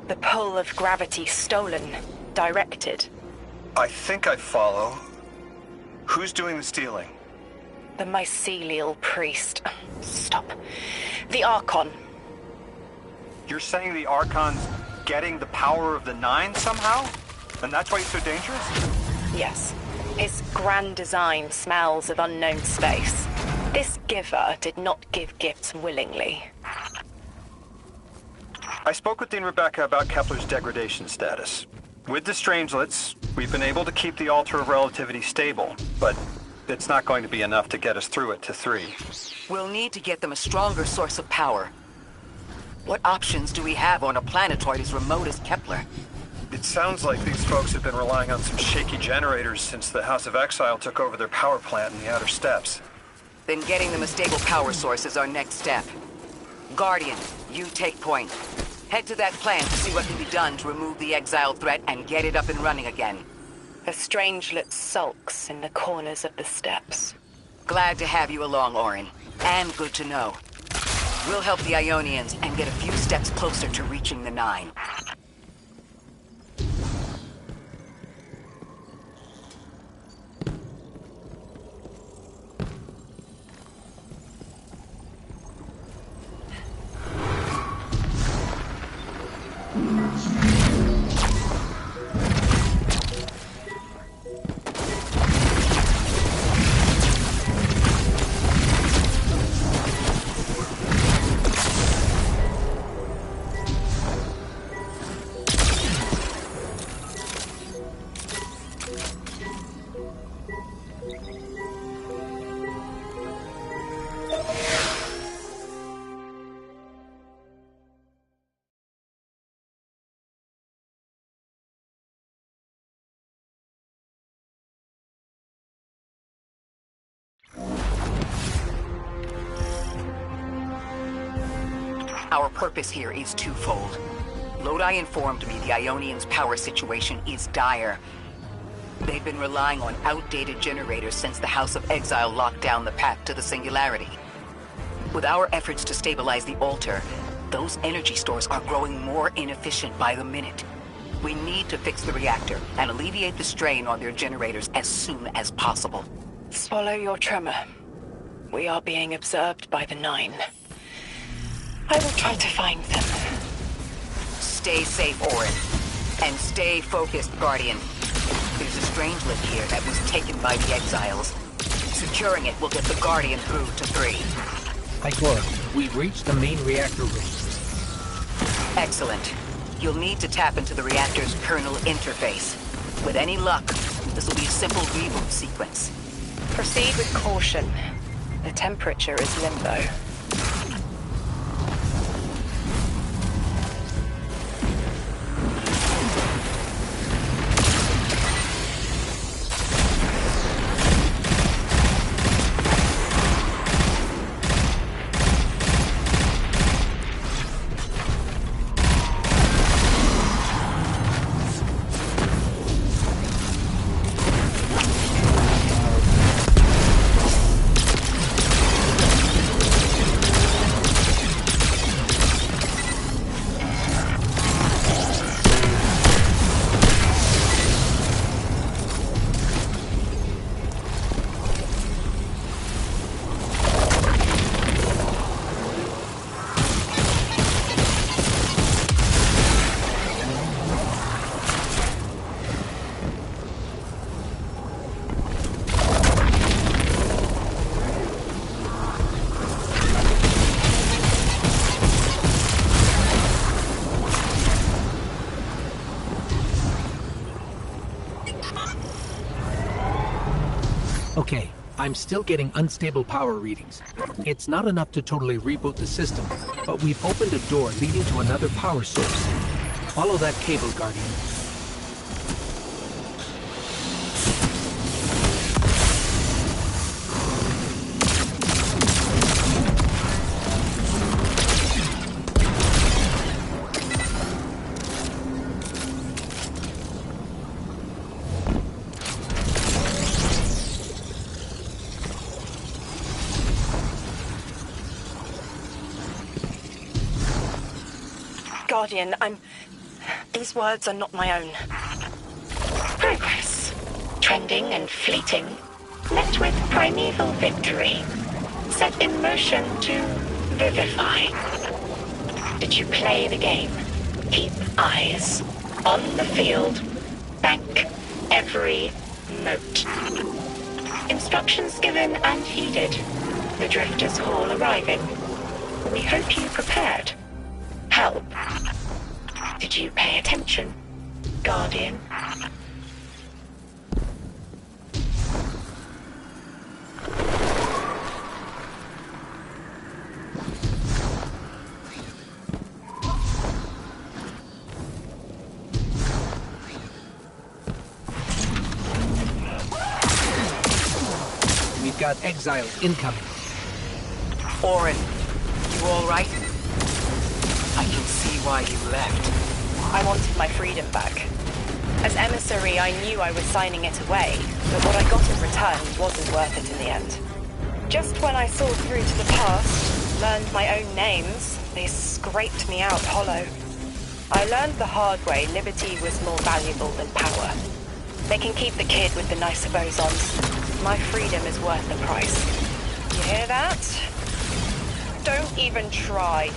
The pull of gravity stolen, directed. I think I follow. Who's doing the stealing? The mycelial priest. Stop. The Archon. You're saying the Archon's getting the power of the Nine somehow? And that's why he's so dangerous? Yes. His grand design smells of unknown space. This giver did not give gifts willingly. I spoke with Dean Rebecca about Kepler's degradation status. With the Strangelets, we've been able to keep the Altar of Relativity stable, but it's not going to be enough to get us through it to 3. We'll need to get them a stronger source of power. What options do we have on a planetoid as remote as Kepler? It sounds like these folks have been relying on some shaky generators since the House of Exile took over their power plant in the Outer Steppes. Then getting them a stable power source is our next step. Guardian, you take point. Head to that plant to see what can be done to remove the exile threat and get it up and running again. The Strangelet sulks in the corners of the steppes. Glad to have you along, Orin. And good to know. We'll help the Ionians and get a few steps closer to reaching the Nine. Our purpose here is twofold. Lodi informed me the Ionians' power situation is dire. They've been relying on outdated generators since the House of Exile locked down the path to the Singularity. With our efforts to stabilize the altar, those energy stores are growing more inefficient by the minute. We need to fix the reactor and alleviate the strain on their generators as soon as possible. Swallow your tremor. We are being observed by the Nine. I will try to find them. Stay safe, Orin. And stay focused, Guardian. There's a strange lift here that was taken by the Exiles. Securing it will get the Guardian through to 3. Ikora, we've reached the main reactor room. Excellent. You'll need to tap into the reactor's kernel interface. With any luck, this will be a simple reboot sequence. Proceed with caution. The temperature is limbo. Okay, I'm still getting unstable power readings. It's not enough to totally reboot the system, but we've opened a door leading to another power source. Follow that cable, Guardian. Guardian, these words are not my own. Progress. Trending and fleeting. Met with primeval victory. Set in motion to vivify. Did you play the game? Keep eyes on the field. Bank every note. Instructions given and heeded. The Drifters' Hall arriving. We hope you prepared. Help. Did you pay attention, Guardian? We've got Exile incoming. Orin, you all right? I can see why you left. I wanted my freedom back. As emissary, I knew I was signing it away, but what I got in return wasn't worth it in the end. Just when I saw through to the past, learned my own names, they scraped me out hollow. I learned the hard way liberty was more valuable than power. They can keep the kid with the nicer bosons. My freedom is worth the price. You hear that? Don't even try.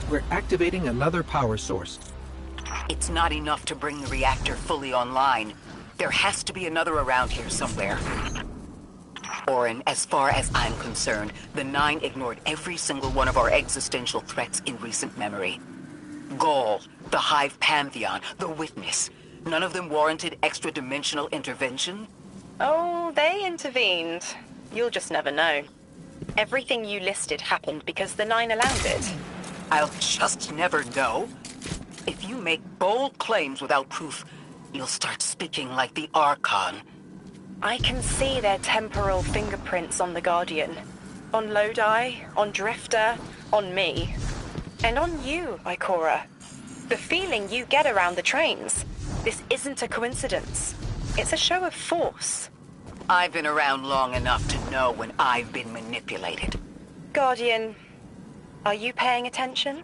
We're activating another power source. It's not enough to bring the reactor fully online. There has to be another around here somewhere. Orin, as far as I'm concerned, the Nine ignored every single one of our existential threats in recent memory. Gaul, the Hive Pantheon, the Witness. None of them warranted extra-dimensional intervention? Oh, they intervened. You'll just never know. Everything you listed happened because the Nine allowed it. I'll just never know. If you make bold claims without proof, you'll start speaking like the Archon. I can see their temporal fingerprints on the Guardian. On Lodi, on Drifter, on me. And on you, Ikora. The feeling you get around the trains. This isn't a coincidence. It's a show of force. I've been around long enough to know when I've been manipulated. Guardian, are you paying attention?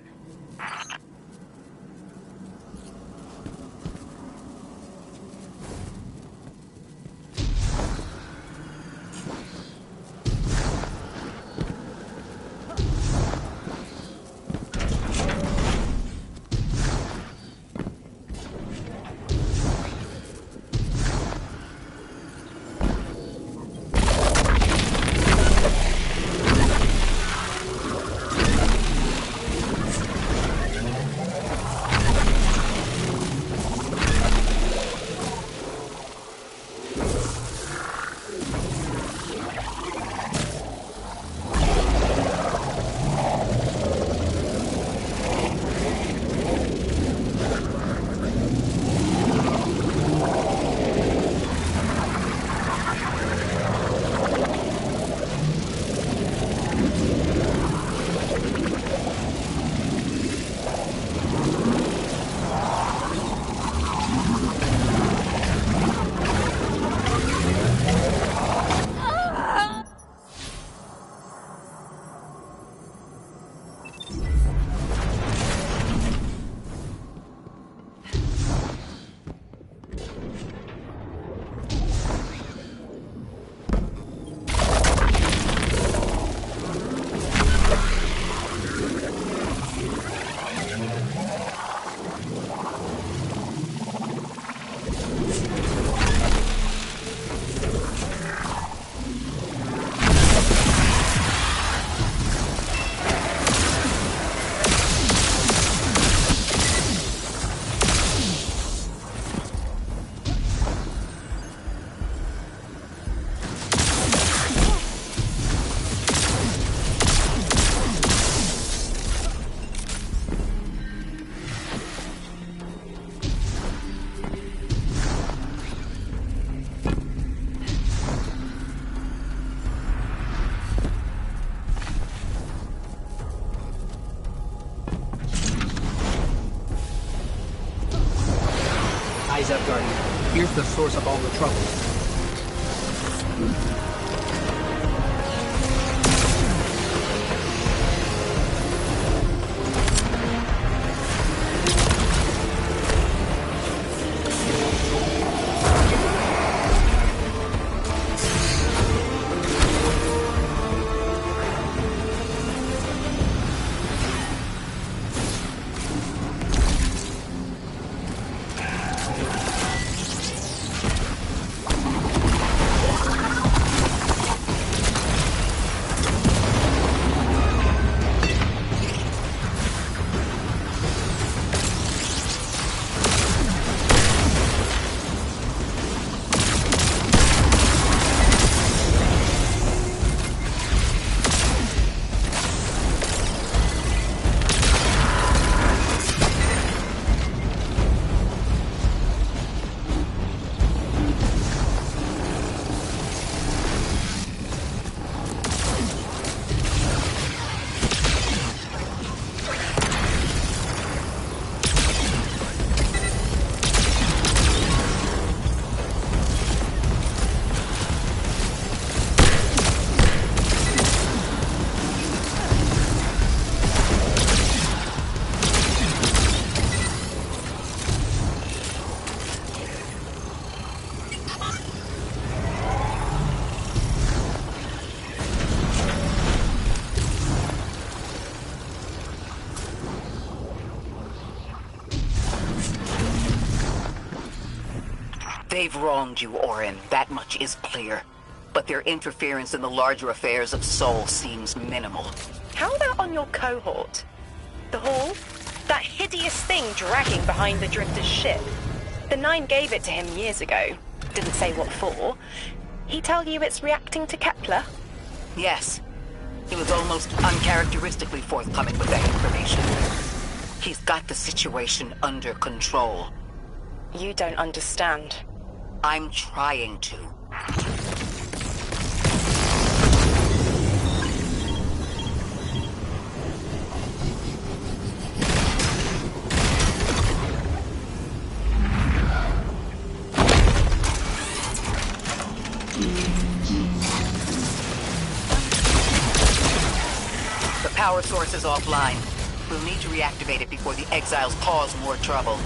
Eyes up, Guardian. Here's the source of all the trouble. They've wronged you, Orin. That much is clear. But their interference in the larger affairs of Sol seems minimal. How about on your cohort? The Hall? That hideous thing dragging behind the Drifter's ship. The Nine gave it to him years ago. Didn't say what for. He tell you it's reacting to Kepler? Yes. He was almost uncharacteristically forthcoming with that information. He's got the situation under control. You don't understand. I'm trying to. The power source is offline. We'll need to reactivate it before the exiles cause more trouble.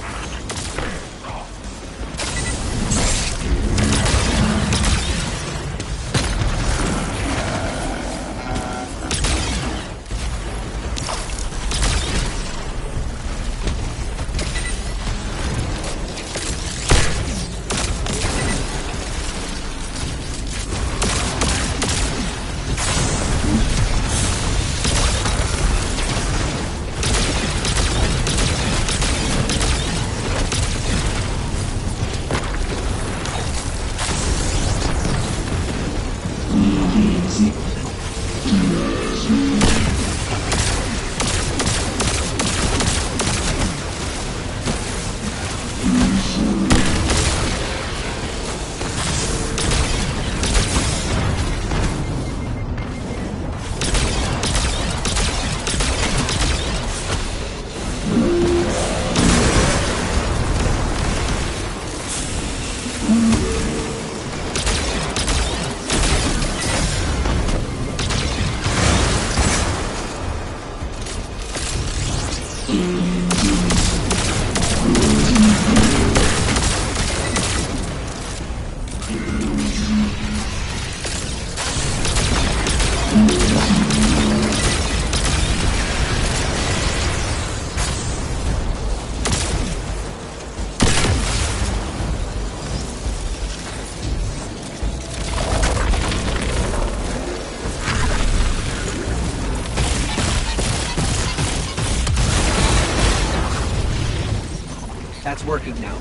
That's working now.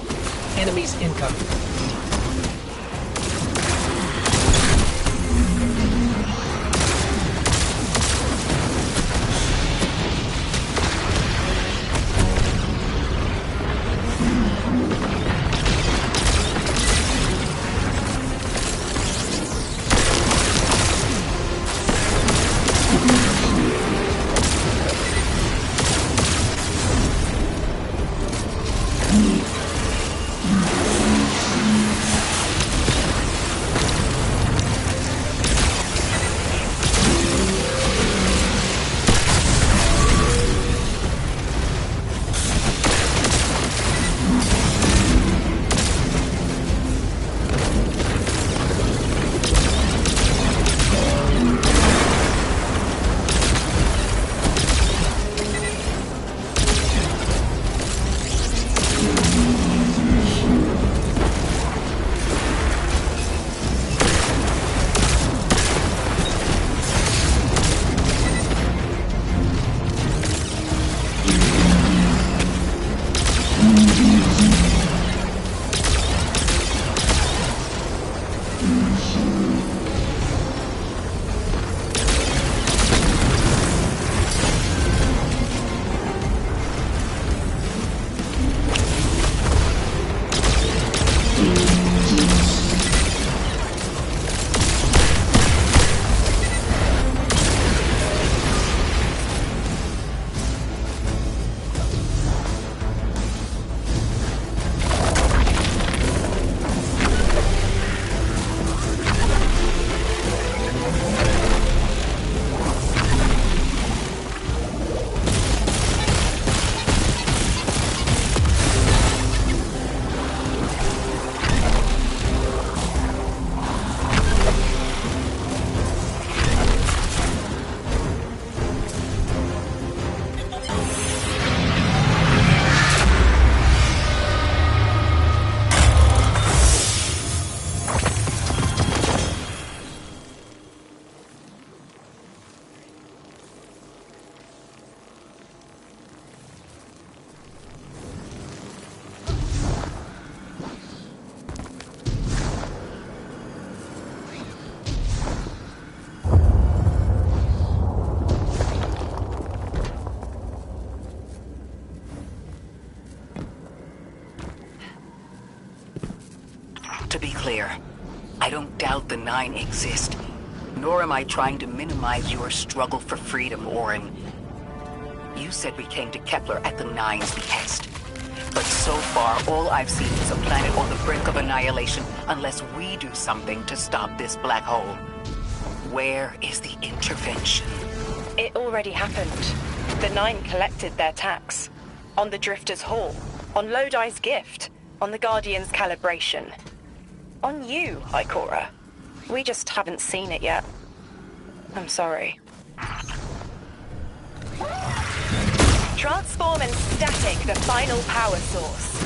Enemies incoming. clear. I don't doubt the Nine exist, nor am I trying to minimize your struggle for freedom, Orin. You said we came to Kepler at the Nine's behest. But so far, all I've seen is a planet on the brink of annihilation unless we do something to stop this black hole. Where is the intervention? It already happened. The Nine collected their tax. On the Drifter's Hall. On Lodi's gift. On the Guardian's calibration. On you, Ikora. We just haven't seen it yet. I'm sorry. Transform and static the final power source.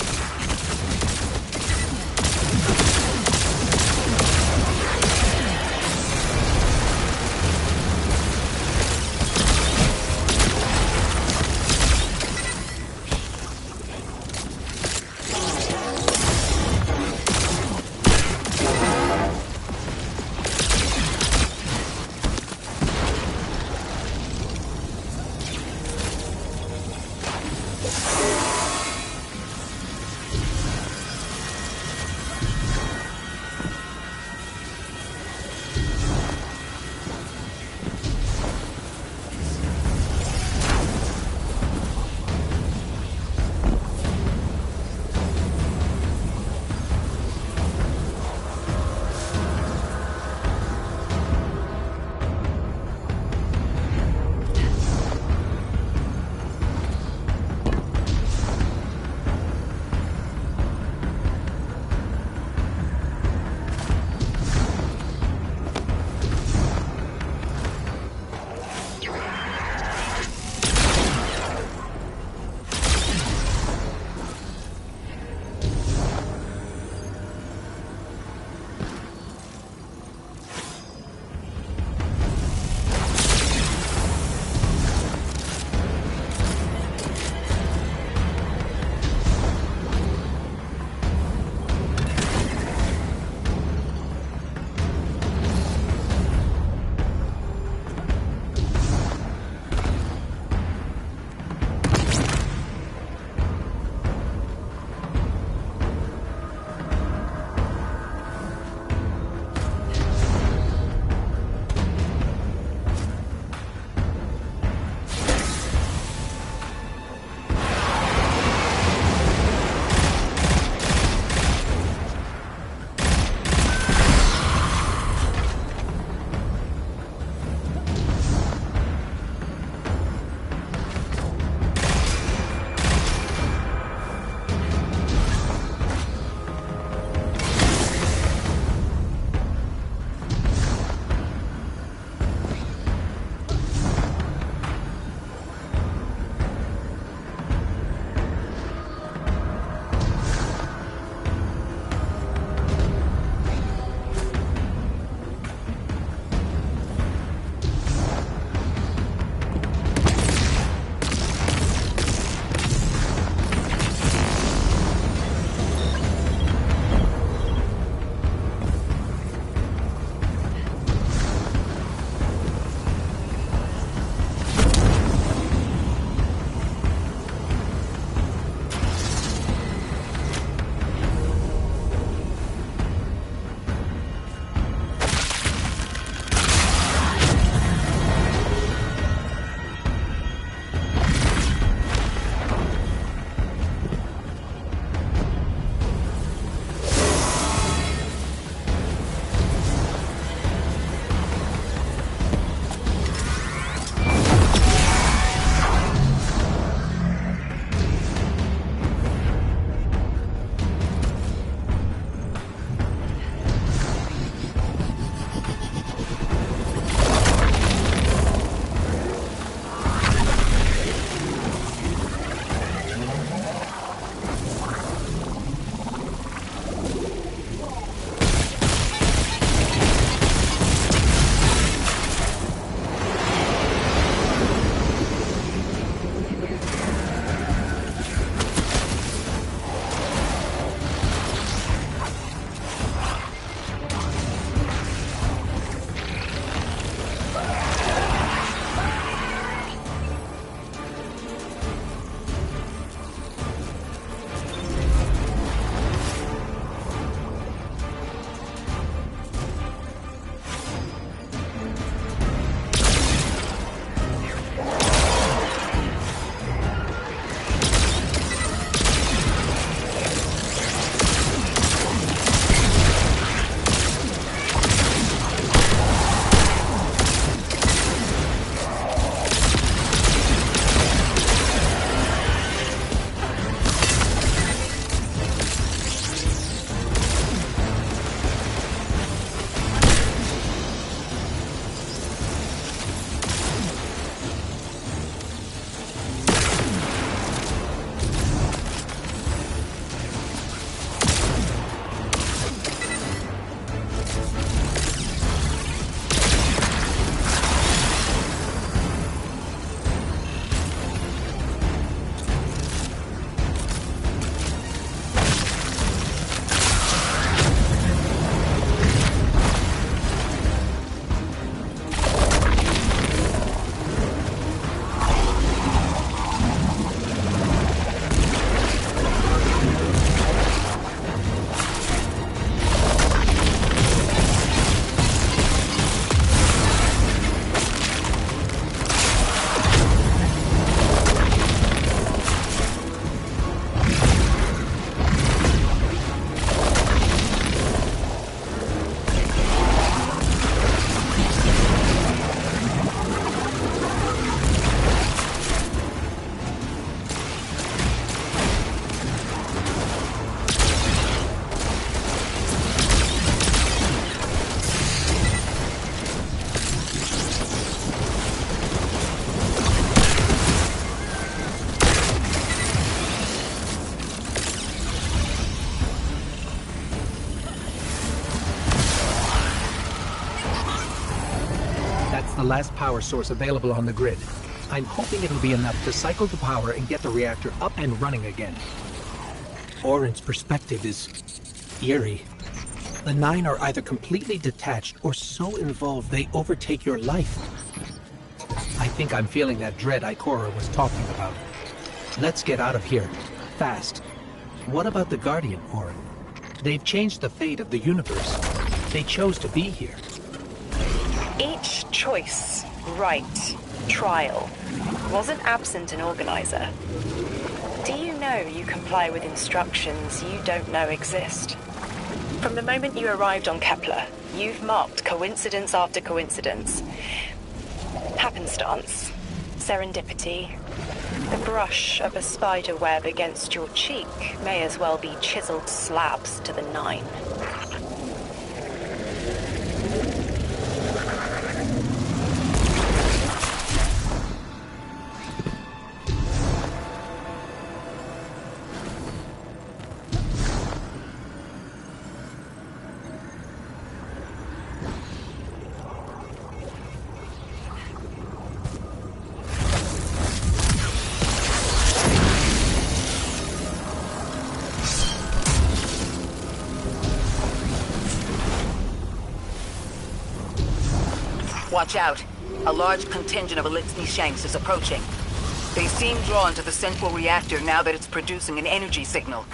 last power source available on the grid. I'm hoping it'll be enough to cycle the power and get the reactor up and running again. Orin's perspective is eerie. The Nine are either completely detached or so involved they overtake your life. I think I'm feeling that dread Ikora was talking about. Let's get out of here. Fast. What about the Guardian, Orin? They've changed the fate of the universe. They chose to be here. Each choice, right, trial, wasn't absent an organizer. Do you know you comply with instructions you don't know exist? From the moment you arrived on Kepler, you've marked coincidence after coincidence. Happenstance, serendipity. The brush of a spider web against your cheek may as well be chiseled slabs to the Nine. Watch out. A large contingent of Elixni Shanks is approaching. They seem drawn to the central reactor now that it's producing an energy signal.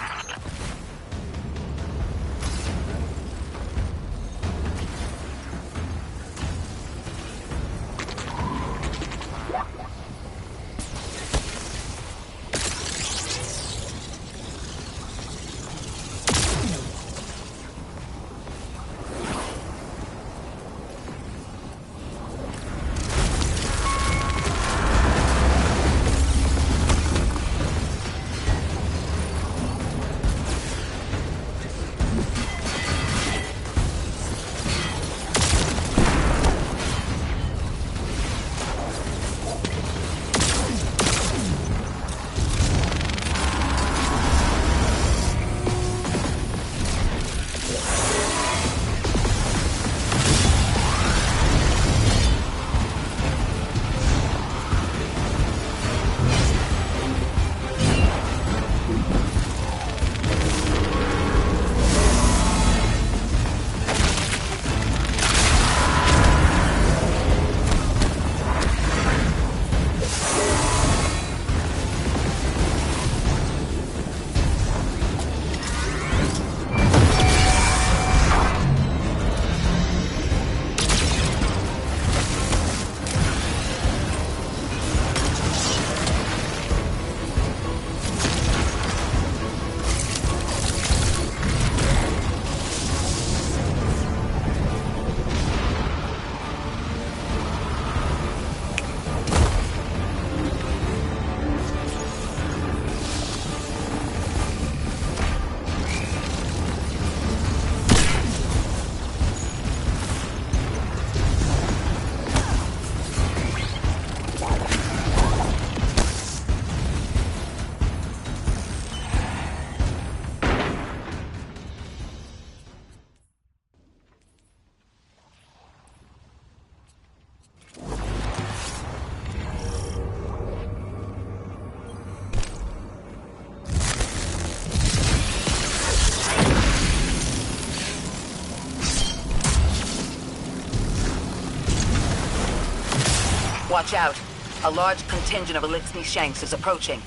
Watch out. A large contingent of Elixni Shanks is approaching.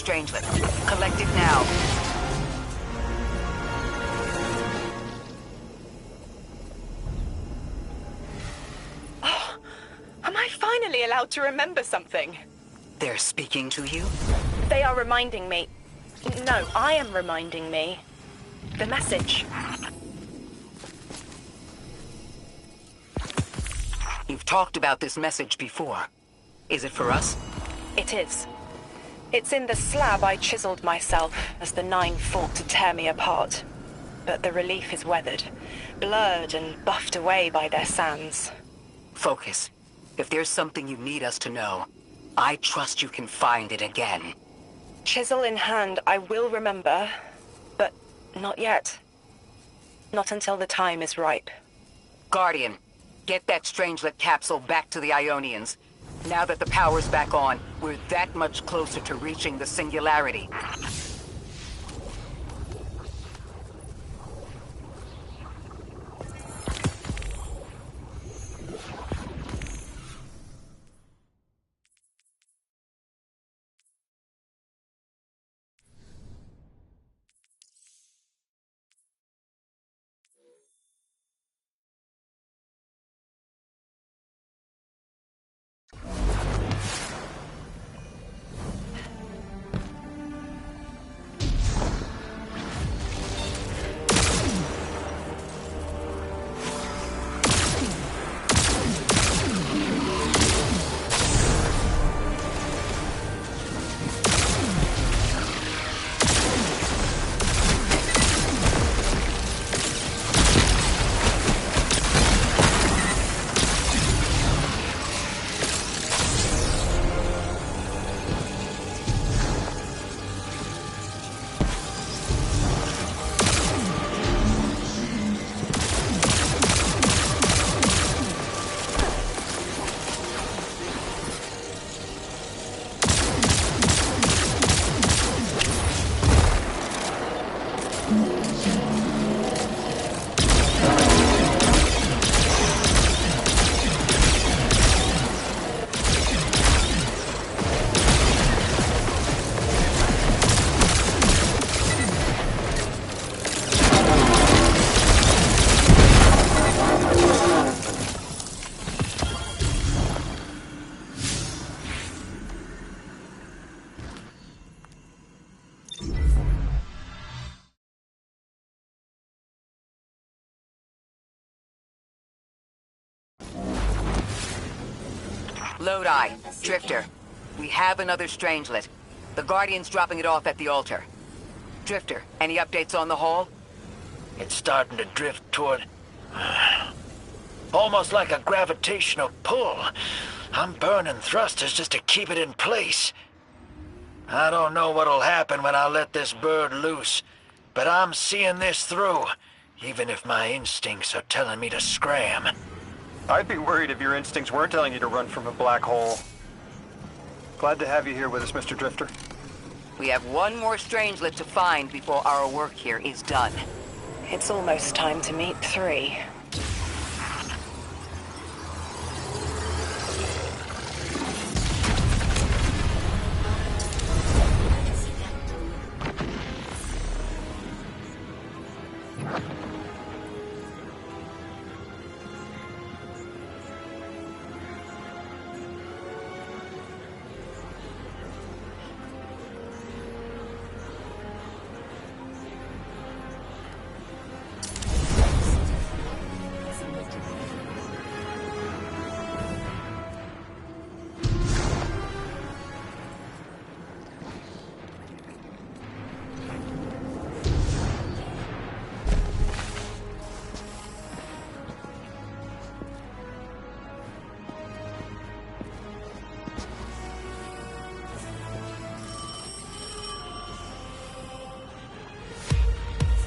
Strangelet. Collect it now. Am I finally allowed to remember something? They're speaking to you? They are reminding me. No, I am reminding me. The message. You've talked about this message before. Is it for us? It is. It's in the slab I chiseled myself as the Nine fought to tear me apart. But the relief is weathered, blurred and buffed away by their sands. Focus. If there's something you need us to know, I trust you can find it again. Chisel in hand, I will remember, but not yet. Not until the time is ripe. Guardian, get that Strangelet capsule back to the Ionians. Now that the power's back on, we're that much closer to reaching the Singularity. Lodi, Drifter, we have another Strangelet. The Guardian's dropping it off at the altar. Drifter, any updates on the hull? It's starting to drift toward... almost like a gravitational pull. I'm burning thrusters just to keep it in place. I don't know what'll happen when I let this bird loose, but I'm seeing this through, even if my instincts are telling me to scram. I'd be worried if your instincts weren't telling you to run from a black hole. Glad to have you here with us, Mr. Drifter. We have one more Strangelet to find before our work here is done. It's almost time to meet 3.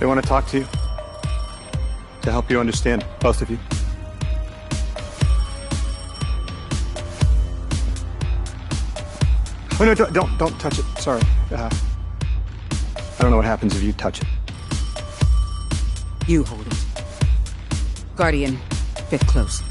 They want to talk to you. To help you understand, both of you. Oh no, don't touch it. Sorry. I don't know what happens if you touch it. You hold it. Guardian, get close.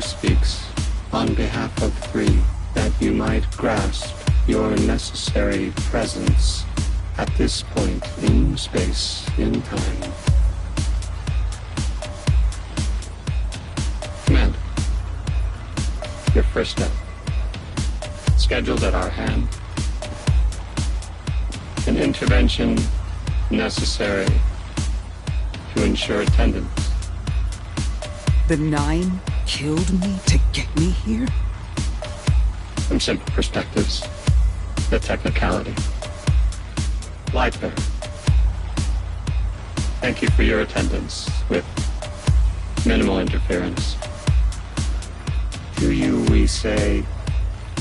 speaks on behalf of three, that you might grasp your necessary presence at this point in space, in time. Commander, your first step, scheduled at our hand. An intervention necessary to ensure attendance. The Nine killed me to get me here? From simple perspectives, the technicality. Lightbearer, thank you for your attendance with minimal interference. To you we say,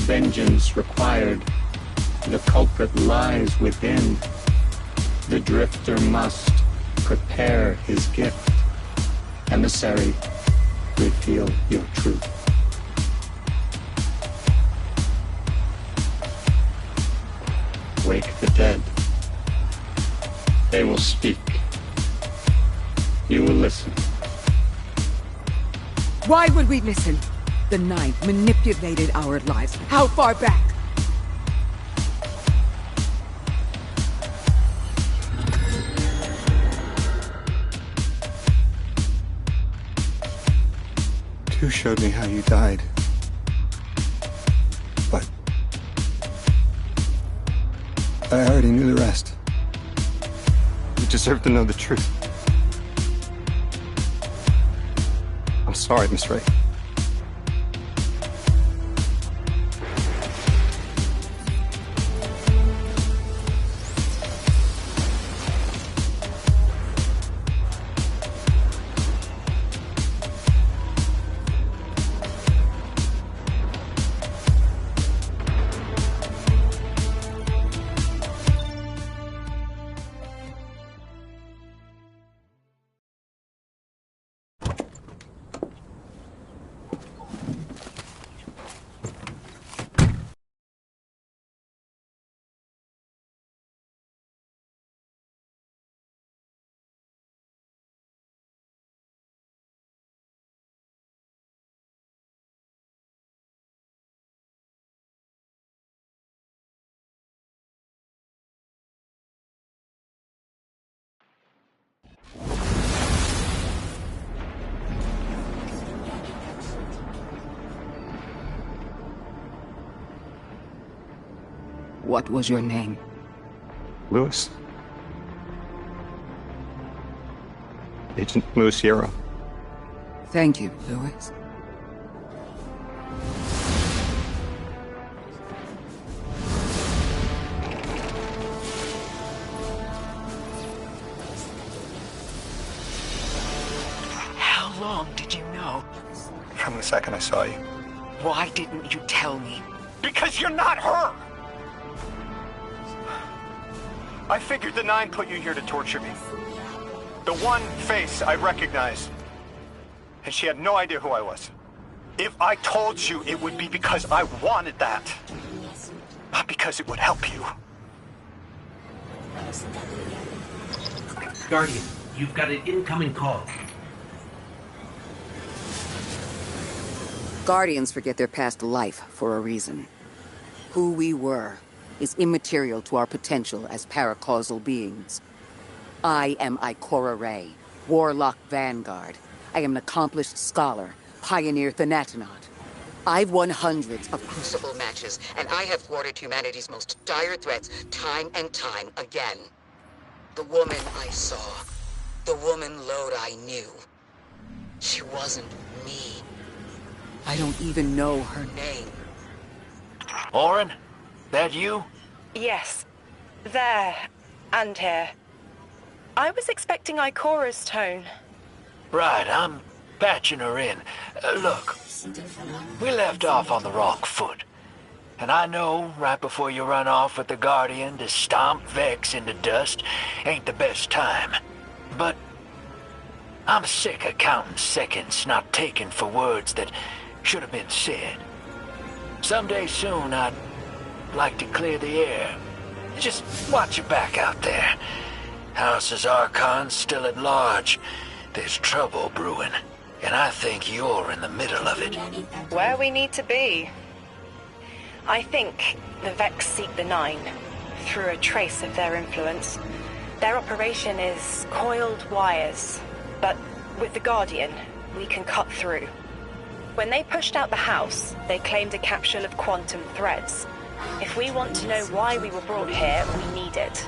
vengeance required. The culprit lies within. The drifter must prepare his gift. Emissary, reveal your truth. Wake the dead. They will speak. You will listen. Why would we listen? The Nine manipulated our lives. How far back? Two showed me how you died. But I already knew the rest. You deserve to know the truth. I'm sorry, Miss Ray. What was your name? Lewis. Agent Lewis Yarrow. Thank you, Lewis. How long did you know? From the second I saw you. Why didn't you tell me? Because you're not her! I figured the Nine put you here to torture me. The one face I recognized. And she had no idea who I was. If I told you, it would be because I wanted that. Not because it would help you. Guardian, you've got an incoming call. Guardians forget their past life for a reason. Who we were is immaterial to our potential as paracausal beings. I am Ikora Rey, Warlock Vanguard. I am an accomplished scholar, pioneer Thanatonot. I've won hundreds of Crucible matches, and I have thwarted humanity's most dire threats time and time again. The woman I saw, the woman Lodi knew, she wasn't me. I don't even know her name. Orin? That you? Yes. There. And here. I was expecting Ikora's tone. Right, I'm patching her in. Look, we left off on the wrong foot. And I know right before you run off with the Guardian to stomp Vex into dust ain't the best time. But I'm sick of counting seconds not taken for words that should have been said. Someday soon I'd like to clear the air. Just watch your back out there. House Archon's still at large. There's trouble brewing. And I think you're in the middle of it. Where we need to be. I think the Vex seek the Nine through a trace of their influence. Their operation is coiled wires, but with the Guardian, we can cut through. When they pushed out the house, they claimed a capsule of quantum threads. If we want to know why we were brought here, we need it.